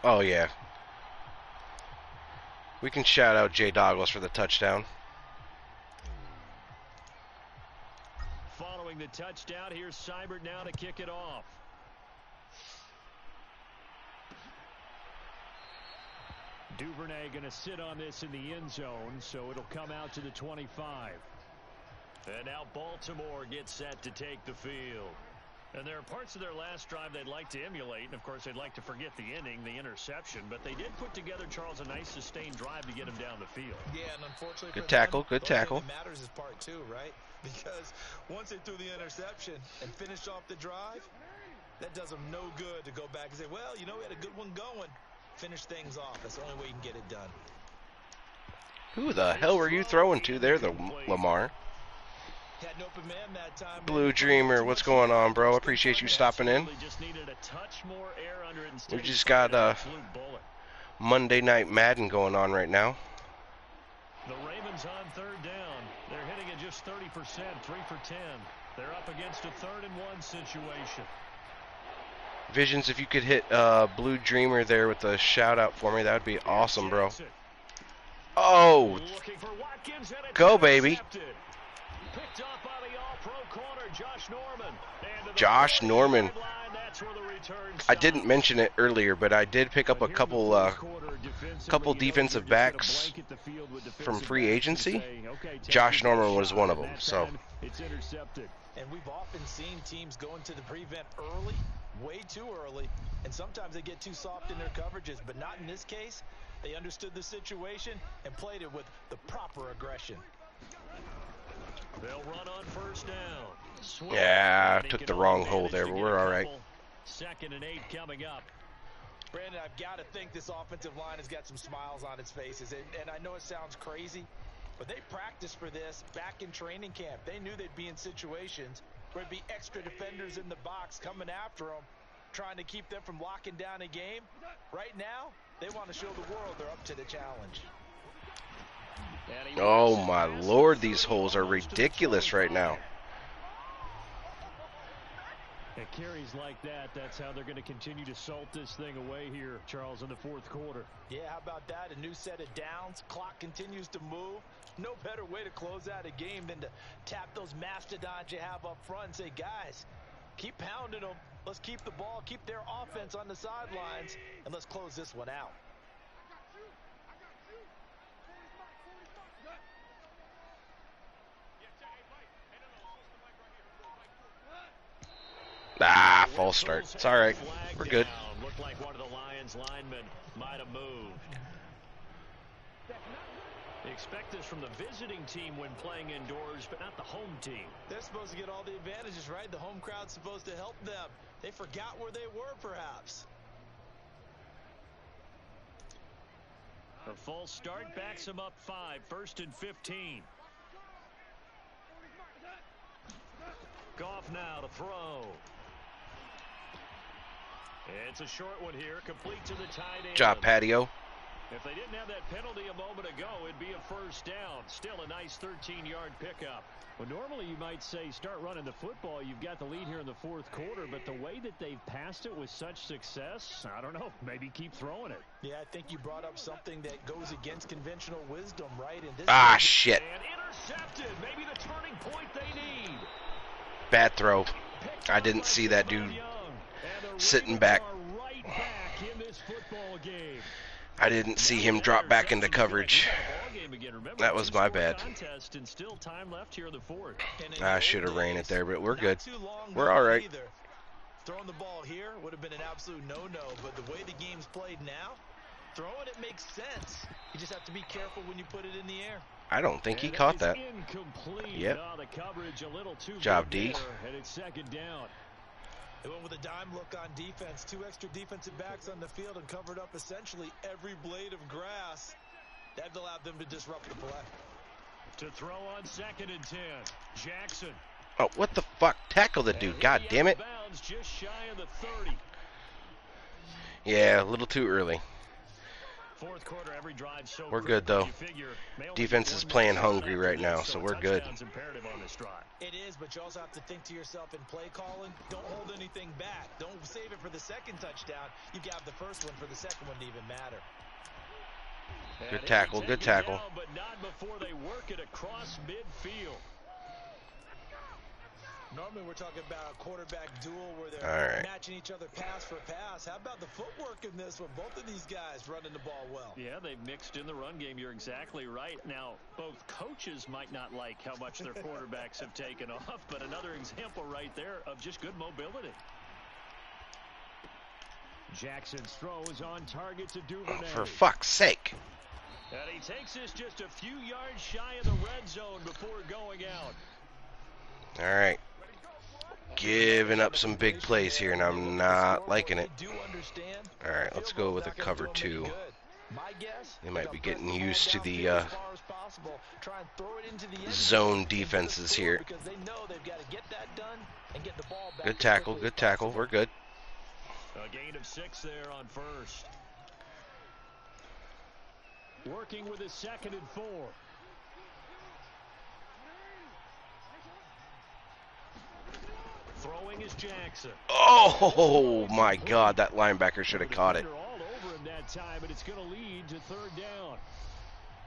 Oh, yeah. We can shout out Jay Douglas for the touchdown. Following the touchdown, here's Seibert now to kick it off. Duvernay going to sit on this in the end zone, so it'll come out to the 25. And now Baltimore gets set to take the field. And there are parts of their last drive they'd like to emulate, and of course they'd like to forget the inning, the interception, but they did put together, Charles, a nice sustained drive to get him down the field. Yeah, and unfortunately good tackle, good tackle. What matters is part 2, right? Because once they threw the interception and finished off the drive, that does them no good to go back and say, well, you know, we had a good one going. Finish things off. That's the only way you can get it done. Who the hell were you throwing to there, the Lamar? Had an open man that time. Blue Dreamer, what's going on, bro? Appreciate you stopping in. We just got Monday Night Madden going on right now. The Ravens on 3rd down. They're hitting at just 30%, 3 for 10. They're up against a 3rd and 1 situation. Visions, if you could hit Blue Dreamer there with a shout out for me, that would be awesome, bro. Oh, go, baby. Picked up by the all-pro corner, Josh Norman. Josh Norman. I didn't mention it earlier, but I did pick up a couple defensive backs from free agency. Josh Norman was one of them. So it's intercepted. And we've often seen teams go into the prevent early, way too early, and sometimes they get too soft in their coverages, but not in this case. They understood the situation and played it with the proper aggression. They'll run on first down. Swift. Yeah, He took can the only wrong hole manage there, to but get we're a all right. couple. 2nd and 8 coming up. Brandon, I've got to think this offensive line has got some smiles on its faces, and I know it sounds crazy, but they practiced for this back in training camp. They knew they'd be in situations where there'd be extra defenders in the box coming after them, trying to keep them from locking down a game. Right now, they want to show the world they're up to the challenge. Oh my lord, these holes are ridiculous right now. At carries like that, that's how they're going to continue to salt this thing away here, Charles, in the 4th quarter. Yeah, how about that? A new set of downs. Clock continues to move. No better way to close out a game than to tap those mastodons you have up front and say, guys, keep pounding them. Let's keep the ball, keep their offense on the sidelines, and let's close this one out. Ah, false start. It's all right. We're good. Looked like one of the Lions linemen might have moved. They expect this from the visiting team when playing indoors, but not the home team. They're supposed to get all the advantages, right? The home crowd's supposed to help them. They forgot where they were, perhaps. A false start backs them up 5. 1st and 15. Goff now to throw. It's a short one here, complete to the tight end. Job, Patio. If they didn't have that penalty a moment ago, it'd be a 1st down. Still a nice 13-yard pickup. Well, normally you might say start running the football. You've got the lead here in the 4th quarter, but the way that they've passed it with such success, I don't know, maybe keep throwing it. Yeah, I think you brought up something that goes against conventional wisdom, right? And this Shit. And intercepted. Maybe the turning point they need. Bad throw. I didn't see that dude sitting back. Right back in this football game. I didn't see him drop back into coverage. That was my bad. I should have ran it there, but we're good. We're all right. Throwing the ball here would have been an absolute no-no, but the way the game's played now, throwing it makes sense. You just have to be careful when you put it in the air. I don't think he caught that. Yep. Job, D. And it's 2nd down. They went with a dime look on defense. 2 extra defensive backs on the field and covered up essentially every blade of grass. That allowed them to disrupt the play. To throw on 2nd and 10. Jackson. Oh, what the fuck? Tackle the dude. God damn it. Just shy of the 30. Yeah, a little too early. 4th quarter, every drive so we're good, though. Defense is playing hungry right now, so we're good. It is, but you also have to think to yourself in play calling, don't hold anything back. Don't save it for the 2nd touchdown. You got the 1st one for the 2nd one to even matter. Good tackle, good tackle. But not before they work it across midfield. Normally we're talking about a quarterback duel where they're matching each other pass for pass. How about the footwork in this one? Both of these guys running the ball well. Yeah, they've mixed in the run game. You're exactly right. Now, both coaches might not like how much their quarterbacks have taken off, but another example right there of just good mobility. Jackson's throw is on target to Duvernay. Oh, for fuck's sake. And he takes this just a few yards shy of the red zone before going out. All right. Giving up some big plays here, and I'm not liking it. All right, let's go with a cover 2. They might be getting used to the zone defenses here. Good tackle, good tackle. We're good. A gain of 6 there on 1st. Working with a 2nd and 4. Throwing is Jackson. Oh my God, that linebacker should have caught it. All over him that time, and it's going to lead to 3rd down.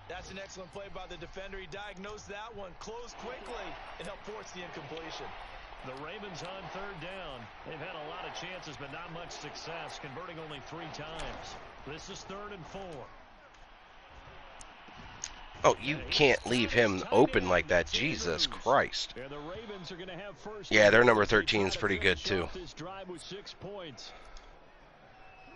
That's an excellent play by the defender. He diagnosed that one, closed quickly, and helped force the incompletion. The Ravens on 3rd down. They've had a lot of chances, but not much success, converting only 3 times. This is 3rd and 4. Oh, you can't leave him open like that. Jesus Christ. And the Ravens Ravens are going to have first. Yeah, their number as they 13 is try to pretty good, finish too. off this drive with 6 points.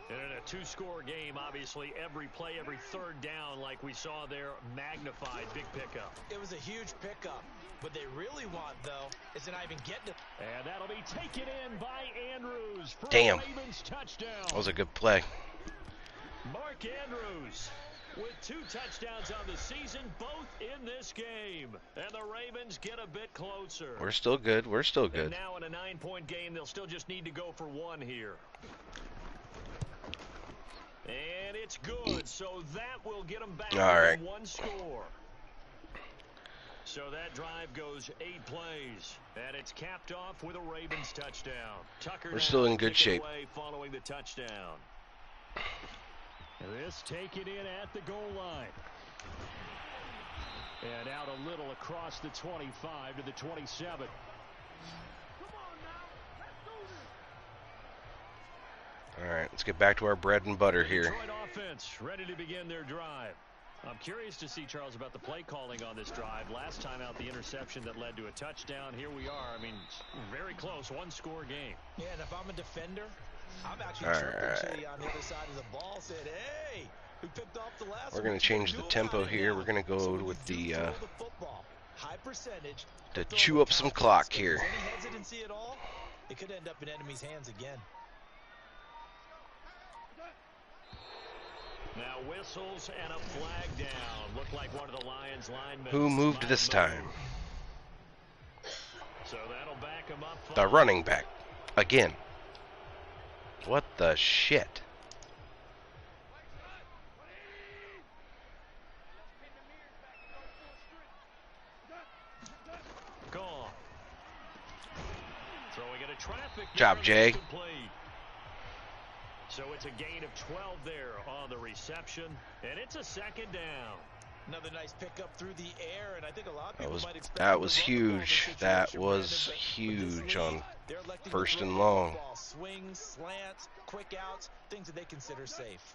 And in a two-score game, obviously, every play, every third down, like we saw there, magnified. Big pickup. It was a huge pickup. What they really want, though, is to not even get to... And that'll be taken in by Andrews for Damn. a Ravens touchdown. That was a good play. Mark Andrews with 2 touchdowns on the season, both in this game. And the Ravens get a bit closer. We're still good. We're still And good. now in a 9-point game, they'll still just need to go for 1 here. And it's good, so that will get them back All right. to 1 score. So that drive goes 8 plays, and it's capped off with a Ravens touchdown. Tucker We're still in now good kicking shape. away following the touchdown. And this taken in at the goal line. And out a little across the 25 to the 27. All right, let's get back to our bread and butter The here. Detroit offense ready to begin their drive. I'm curious to see, Charles, about the play calling on this drive. Last time out, the interception that led to a touchdown. Here we are. I mean, very close, 1-score game. Yeah, and if I'm a defender, I'm actually All triple right. chilly on the other side of the ball. Said, hey, we picked off the last We're one. going What to you change gonna the do tempo about it here. now? We're going to go So when with you the do throw the football, high percentage to throw chew with up some confidence. clock If here. there's any hesitancy at all, it could end up in enemy's hands again. Now whistles and a flag down. Looked like one of the Lions linemen. Who moved might this have time? moved. So that'll back him up. The 5. running back. Again. What the shit? Gone. Throwing into traffic. Job, Jay. Complete. So it's a gain of 12 there on the reception, and it's a 2nd down. Another nice pickup through the air, and I think a lot of That people was might expect that him to was run the ball in this huge. situation, That Brandon, was but with this huge lead, on they're electing to first throw and the long. football. Swings, slants, quick outs, things that they consider safe.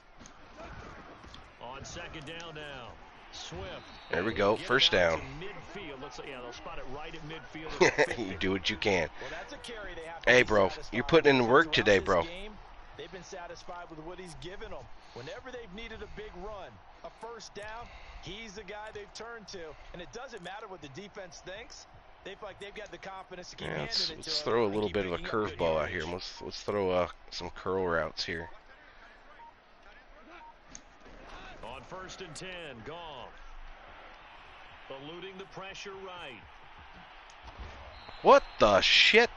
On 2nd down now. Swift. There we go. Get it First out down. to midfield. Let's, yeah, they'll spot it right at midfield. at the 50. You do what you can. Well, that's a carry they have to Hey, be bro, satisfied you're putting in with. work Throughout today, this bro. game, they've been satisfied with what he's given them. Whenever they've needed a big run, a first down, he's the guy they've turned to. And it doesn't matter what the defense thinks. They feel like they've got the confidence to keep Yeah, handing let's it to let's him throw a and little keep bit of a picking up good curveball out here. yardage. Let's throw some curl routes here. On 1st and 10, Goff. Eluding the pressure right. What the shit?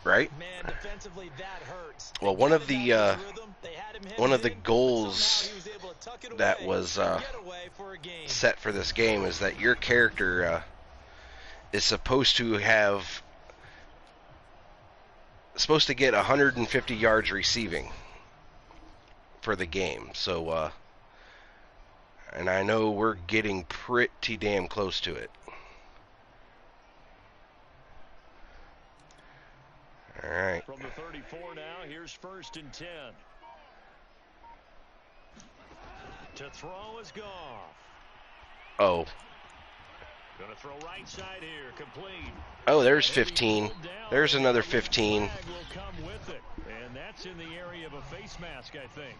Right? Man, defensively, that hurts. Well, They one got of him the out of his rhythm. They had him one of the hemmed in, but goals somehow he was able to tuck it that away was and get away for a gain. set for this game is that your character is supposed to get 150 yards receiving for the game. So and I know we're getting pretty damn close to it. All right. From the 34 now, here's 1st and 10. To throw is Goff. Oh. Gonna throw right side here, complete. Oh, there's 15. There's another 15. Flag will come with it, and that's in the area of a face mask, I think.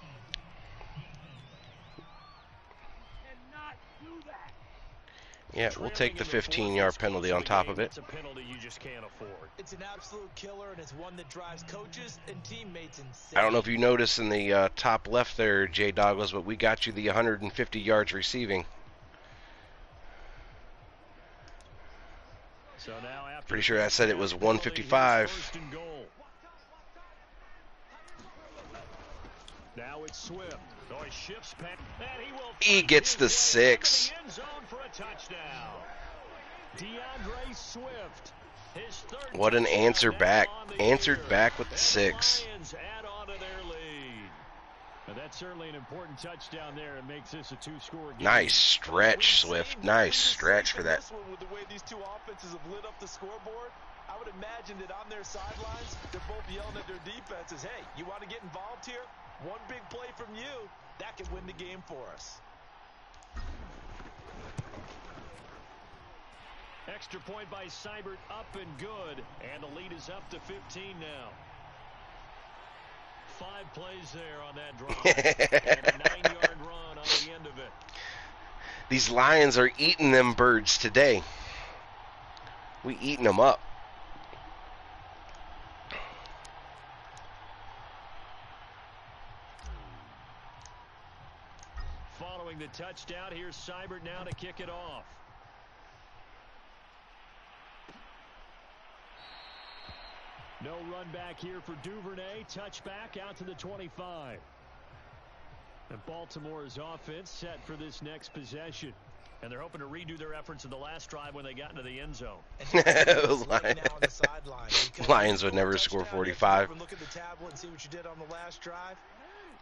Yeah, we'll take the 15-yard penalty on top of it. It's a penalty you just can't afford. It's an absolute killer, and it's one that drives coaches and teammates insane. I don't know if you noticed in the top left there, Jay Douglas, but we got you the 150 yards receiving. So now after Pretty sure I said it was penalty, 155. here's 1st and goal. Now it's Swift. So he shifts back, and he will He gets the 6. into the end zone for a touchdown. DeAndre Swift, his 3rd What an touchdown answer now back. on the Answered year. back with And the the 6. Lions add on to their lead. Now that's certainly an important touchdown there. It makes this a 2-score game. Nice stretch, Swift. Nice stretch for that. With the way these two offenses have lit up the scoreboard, I would imagine that on their sidelines, they're both yelling at their defenses, hey, you want to get involved here? One big play from you, that could win the game for us. Extra point by Seibert, up and good. And the lead is up to 15 now. 5 plays there on that drive. And a 9-yard run on the end of it. These Lions are eating them birds today. We eating them up. Following the touchdown, here's Seibert now to kick it off. No run back here for Duvernay. Touchback out to the 25. And Baltimore's offense set for this next possession. And they're hoping to redo their efforts in the last drive when they got into the end zone. Lions would never score 45. Look at the tablet and see what you did on the last drive.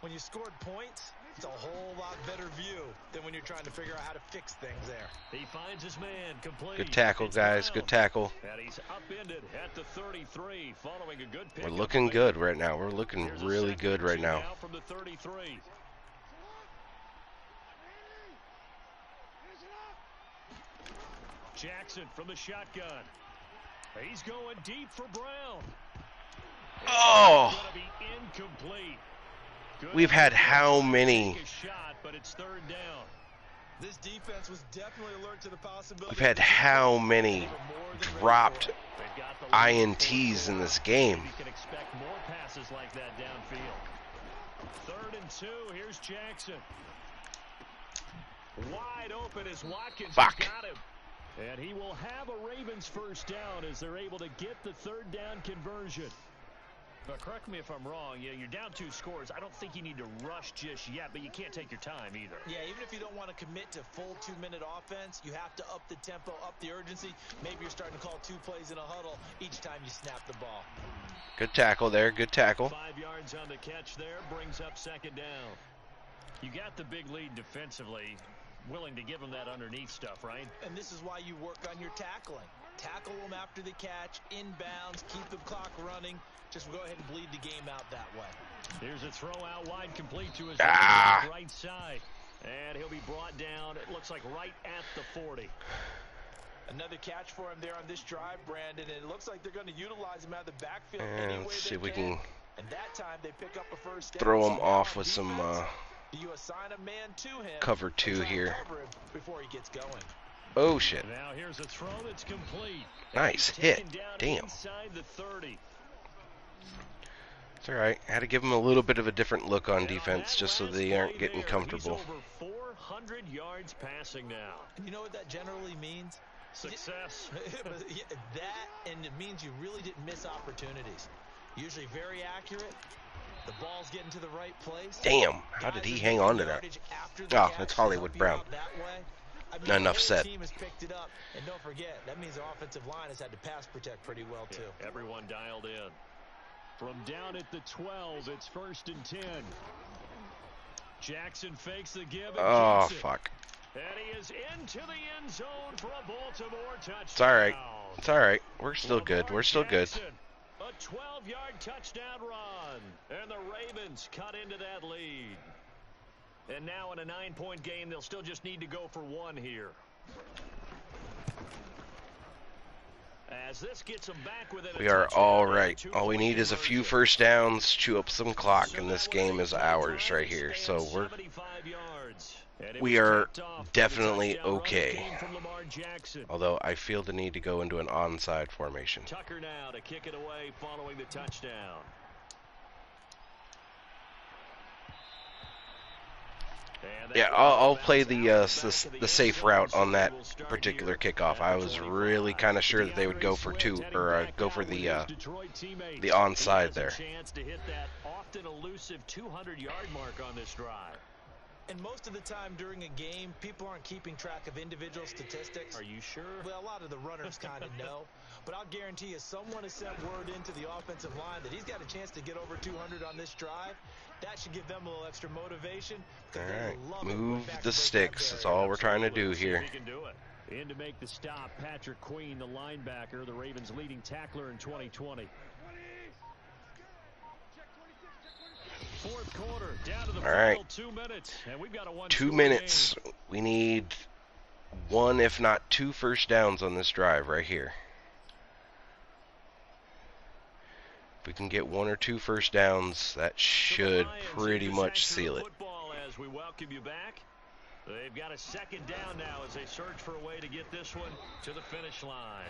When you scored points, it's a whole lot better view than when you're trying to figure out how to fix things there. He finds his man complete. Good tackle, guys. Good tackle. And he's upended at the 33 following a good pick. We're looking good right now. We're looking really good right now. From the 33. Jackson from the shotgun. He's going deep for Brown. Oh! It's going to be incomplete. We've had how many? Shot, but it's third down. This defense was definitely alert to the possibility. We've had how many dropped INTs in this game? You can expect more passes like that downfield. 3rd and 2. Here's Jackson. Wide open as Watkins got him. And he will have a Ravens first down as they're able to get the 3rd down conversion. But correct me if I'm wrong. You're down 2 scores. I don't think you need to rush just yet, but you can't take your time either. Yeah, even if you don't want to commit to full 2-minute offense, you have to up the tempo, up the urgency. Maybe you're starting to call 2 plays in a huddle each time you snap the ball. Good tackle there. Good tackle. 5 yards on the catch there. Brings up 2nd down. You got the big lead defensively. Willing to give them that underneath stuff, right? And this is why you work on your tackling. Tackle them after the catch, inbounds, keep the clock running. Just go ahead and bleed the game out that way. Here's a throw out wide, complete to his right side. And he'll be brought down, it looks like right at the 40. Another catch for him there on this drive, Brandon. And it looks like they're going to utilize him out of the backfield any way let's see if they we can And that time they pick up a first down. throw him off with some you assign a man to him, cover 2 here. Before he gets going. Oh, shit. Now here's a throw that's complete. Nice hit. Damn. Inside the 30. It's all right. I had to give them a little bit of a different look on defense just so they aren't getting comfortable. He's over 400 yards passing now. And you know what that generally means? Success. That, and it means you really didn't miss opportunities. Usually very accurate. The ball's getting to the right place. Damn, how did he hang on to that? Oh, it's Hollywood Brown. Enough said. Team has picked it up, and don't forget, that means the offensive line has had to pass protect pretty well too. Everyone dialed in. From down at the 12, it's 1st and 10. Jackson fakes the give. Oh, fuck. And he is into the end zone for a Baltimore touchdown. It's all right. It's all right. We're still good. We're still good. A 12-yard touchdown run. And the Ravens cut into that lead. And now in a 9-point game, they'll still just need to go for 1 here. As this gets them back within We are all right. All we need is a few first downs, chew up some clock, and this game is ours right here. So we are definitely okay. Although I feel the need to go into an onside formation. Tucker now to kick it away following the touchdown. Yeah, I'll play the safe route on that particular kickoff. I was really kind of sure that they would go for 2 or go for the onside there. Chance to hit that often elusive 200-yard mark on this drive. And most of the time during a game, people aren't keeping track of individual statistics. Are you sure? Well, a lot of the runners kind of know. But I'll guarantee you, someone has sent word into the offensive line that he's got a chance to get over 200 on this drive. That should give them a little extra motivation. All right, move the sticks. That's all we're trying to do here. In to make the stop, Patrick Queen, the linebacker, the Ravens' leading tackler in 2020. 4th quarter, down to the final 2 minutes. And we've got a 2 minutes. We need one, if not two first downs on this drive right here. If we can get one or two first downs, that should pretty much seal it. As we welcome you back. They've got a second down now as they search for a way to get this one to the finish line.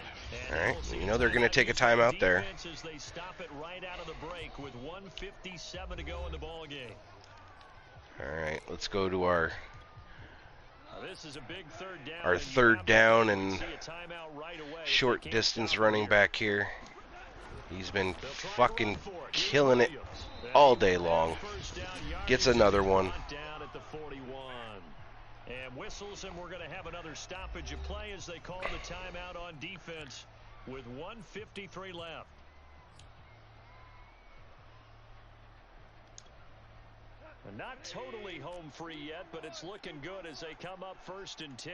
All right, you know they're going to take a timeout there. They stop it right out of the break with 1:57 to go in the ball game. All right, let's go to our this is a big third down and short distance running back here. He's been fucking killing it all day long. Gets another one. And whistles, and we're going to have another stoppage of play as they call the timeout on defense with 1:53 left. And not totally home free yet, but it's looking good as they come up 1st and 10.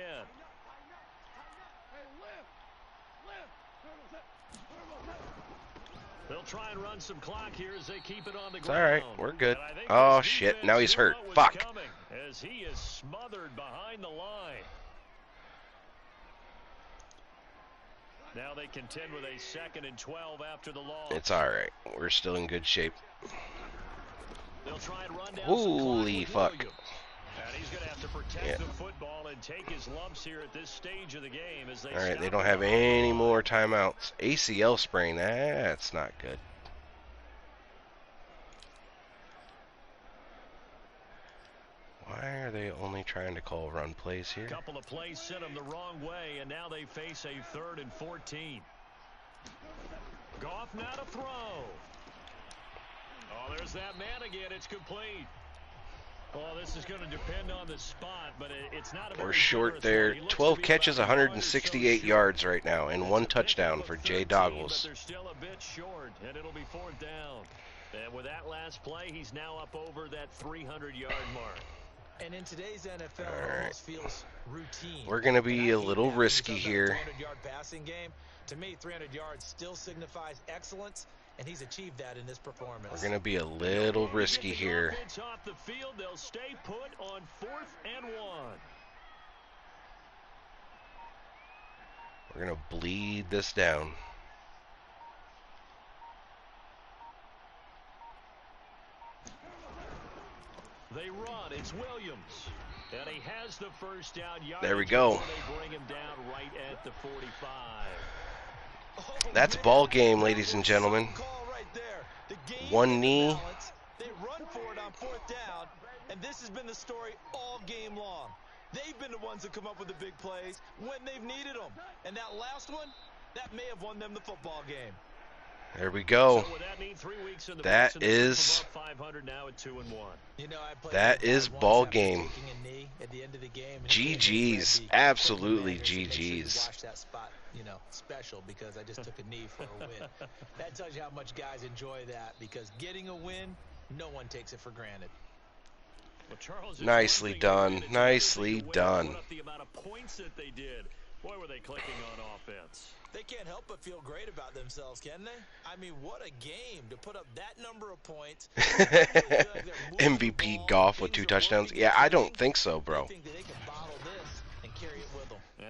They'll try and run some clock here as they keep it on the ground. It's all right, we're good. Oh shit, now he's hurt. Fuck. As he is smothered behind the line. Now they contend with a 2nd and 12 after the loss. It's all right. We're still in good shape. They'll try and run down Holy fuck. And he's going to have to protect the football and take his lumps here at this stage of the game as they all right, they don't have any more timeouts. ACL sprain, that's not good. Why are they only trying to call run plays here? A couple of plays sent them the wrong way, and now they face a 3rd and 14. Goff now to throw. Oh, there's that man again. It's complete. Well, this is going to depend on the spot, but it's not a very We're short there. 12 catches, 168 yards right now, and 1 touchdown for Jay Doggles. But they're still a bit short, and it'll be 4th down. And with that last play, he's now up over that 300-yard mark. And in today's NFL, it almost feels routine. We're going to be a little risky here. 300-yard passing game. To me, 300 yards still signifies excellence, and he's achieved that in this performance. We're going to be a little risky here. Off the field, they'll stay put on 4th and 1. We're going to bleed this down. They run. It's Williams. And he has the first down. There we go. They bring him down right at the 45. That's ball game, ladies and gentlemen. One knee. They run for it on 4th down, and this has been the story all game long. They've been the ones that come up with the big plays when they've needed them. And that last one, that may have won them the football game. There we go. So that mean 3 weeks in the that is 500 now at 2-1. You know, that is ball game. Game GG's, absolutely GG's. Watch that spot, special because I just took a knee for a win. That tells you how much guys enjoy that because getting a win, no one takes it for granted. Well, Charles, nicely done, nicely done. The amount of points that they did. Boy, were they clicking on offense. They can't help but feel great about themselves, can they? I mean, what a game to put up that number of points. MVP Goff with 2 touchdowns. Yeah, I don't think so, bro. And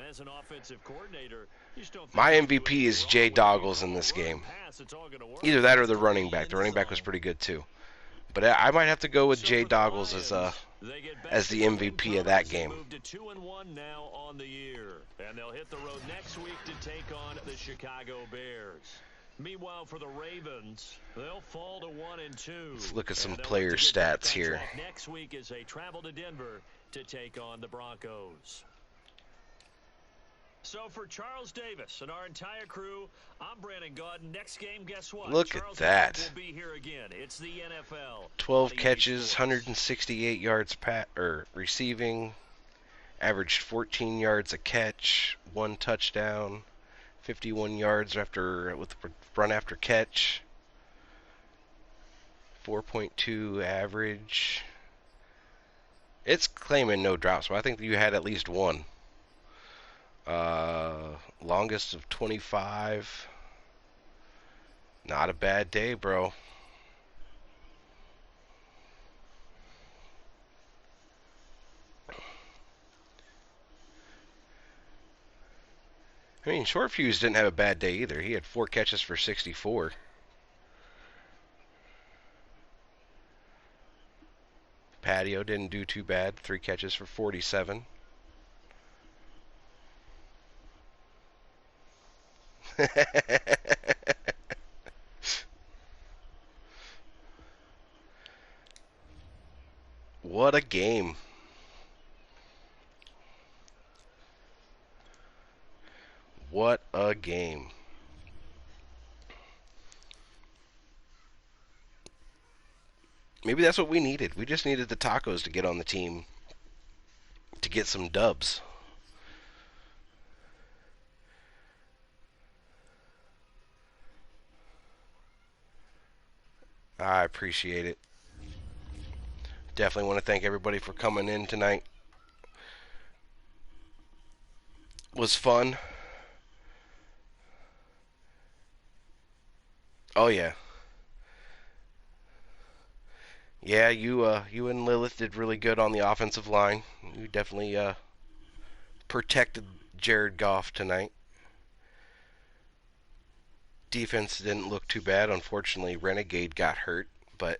as an offensive coordinator, you just don't think my MVP is Jay Doggles in this game. Either that or the running back. The running back was pretty good too. But I might have to go with Jay Doggles as the MVP of that game. Move to 2-1 now on the year, and they'll hit the road next week to take on the Chicago Bears. Meanwhile, for the Ravens, they'll fall to 1-2. Let's look at some player stats here. Next week as they travel to Denver to take on the Broncos. So for Charles Davis and our entire crew, I'm Brandon Gaudin. Next game, guess what? Look Charles at that. will be here again. It's the NFL. 12 catches, 168 yards receiving, averaged 14 yards a catch, 1 touchdown, 51 yards with the run after catch, 4.2 average. It's claiming no drops, so I think you had at least one. Longest of 25. Not a bad day, bro. I mean, Short Fuse didn't have a bad day either. He had 4 catches for 64. Patio didn't do too bad. 3 catches for 47. What a game. What a game. Maybe that's what we needed. We just needed the tacos to get on the team to get some dubs. I appreciate it. Definitely want to thank everybody for coming in tonight. Was fun. Oh yeah. Yeah, you and Lilith did really good on the offensive line. You definitely protected Jared Goff tonight. Defense didn't look too bad. Unfortunately, Renegade got hurt, but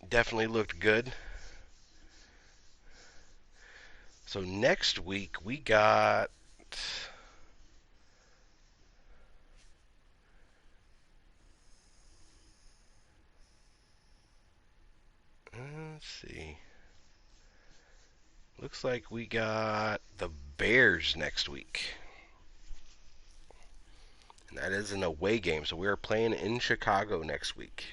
definitely looked good. So next week we got let's see. Looks like we got the Bears next week. And that is an away game, so we are playing in Chicago next week.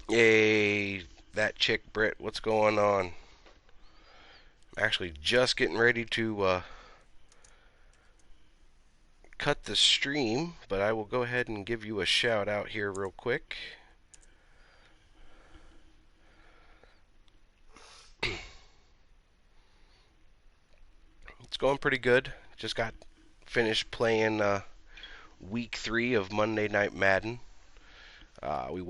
Yay, that chick Britt, what's going on? I'm actually just getting ready to cut the stream, but I will go ahead and give you a shout out here real quick. It's going pretty good. Just got finished playing week 3 of Monday Night Madden. We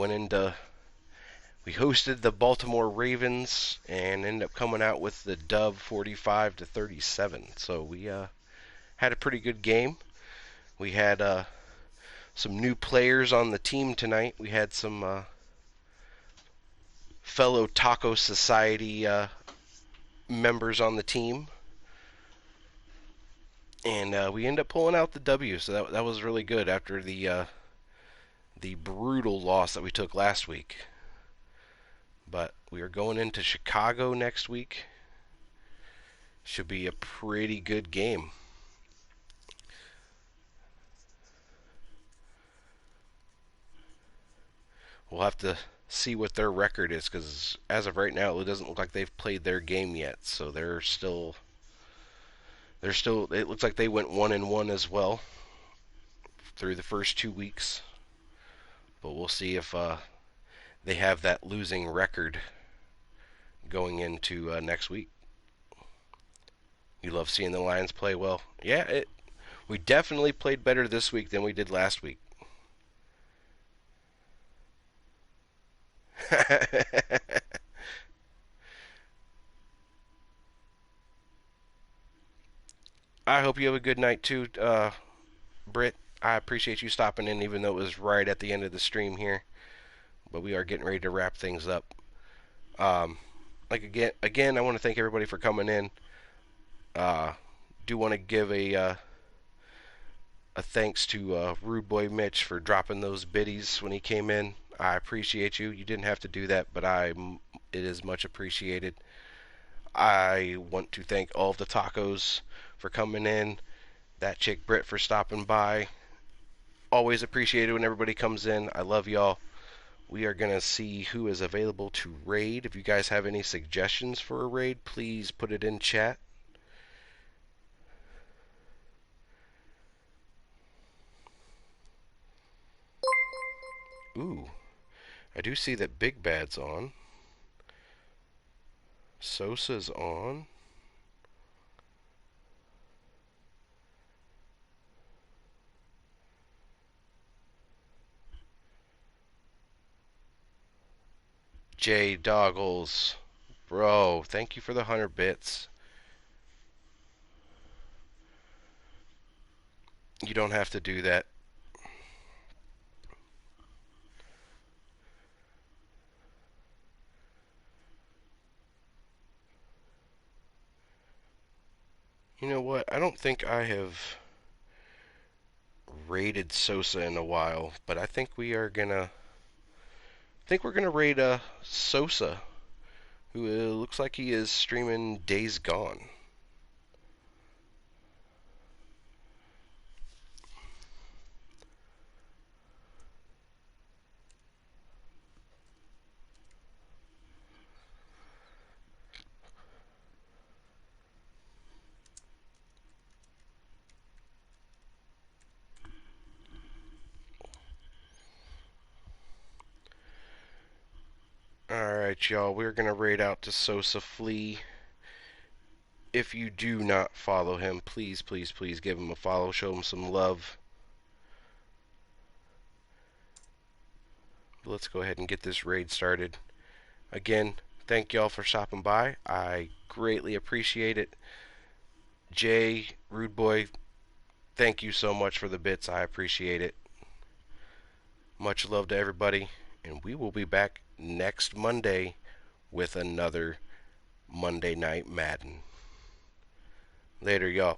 hosted the Baltimore Ravens and ended up coming out with the dub 45-37. So we had a pretty good game. We had some new players on the team tonight. We had some fellow Taco Society members on the team. And we ended up pulling out the W, so that was really good after the brutal loss that we took last week. But we are going into Chicago next week. Should be a pretty good game. We'll have to see what their record is, because as of right now, it doesn't look like they've played their game yet. So they're still. It looks like they went 1-1 as well through the first 2 weeks. But we'll see if they have that losing record going into next week. You love seeing the Lions play well. Yeah, we definitely played better this week than we did last week. I hope you have a good night too, Britt. I appreciate you stopping in, even though it was right at the end of the stream here. But we are getting ready to wrap things up. Again, I want to thank everybody for coming in. Do want to give a thanks to Rude Boy Mitch for dropping those biddies when he came in. I appreciate you. You didn't have to do that, but it is much appreciated. I want to thank all of the tacos for coming in. That chick Britt for stopping by. Always appreciated when everybody comes in. I love y'all. We are going to see who is available to raid. If you guys have any suggestions for a raid, please put it in chat. Ooh, I do see that Big Bad's on. Sosa's on. J Doggles, Bro, thank you for the 100 bits. You don't have to do that. You know what? I don't think I have rated Sosa in a while, but I think we're gonna raid Sosa, who looks like he is streaming Days Gone. Alright, y'all, we're gonna raid out to Sosa Flea. If you do not follow him, please, please, please give him a follow. Show him some love. Let's go ahead and get this raid started. Again, thank y'all for stopping by. I greatly appreciate it. Jay, Rude Boy, thank you so much for the bits. I appreciate it. Much love to everybody. And we will be back next Monday with another Monday Night Madden. Later, y'all.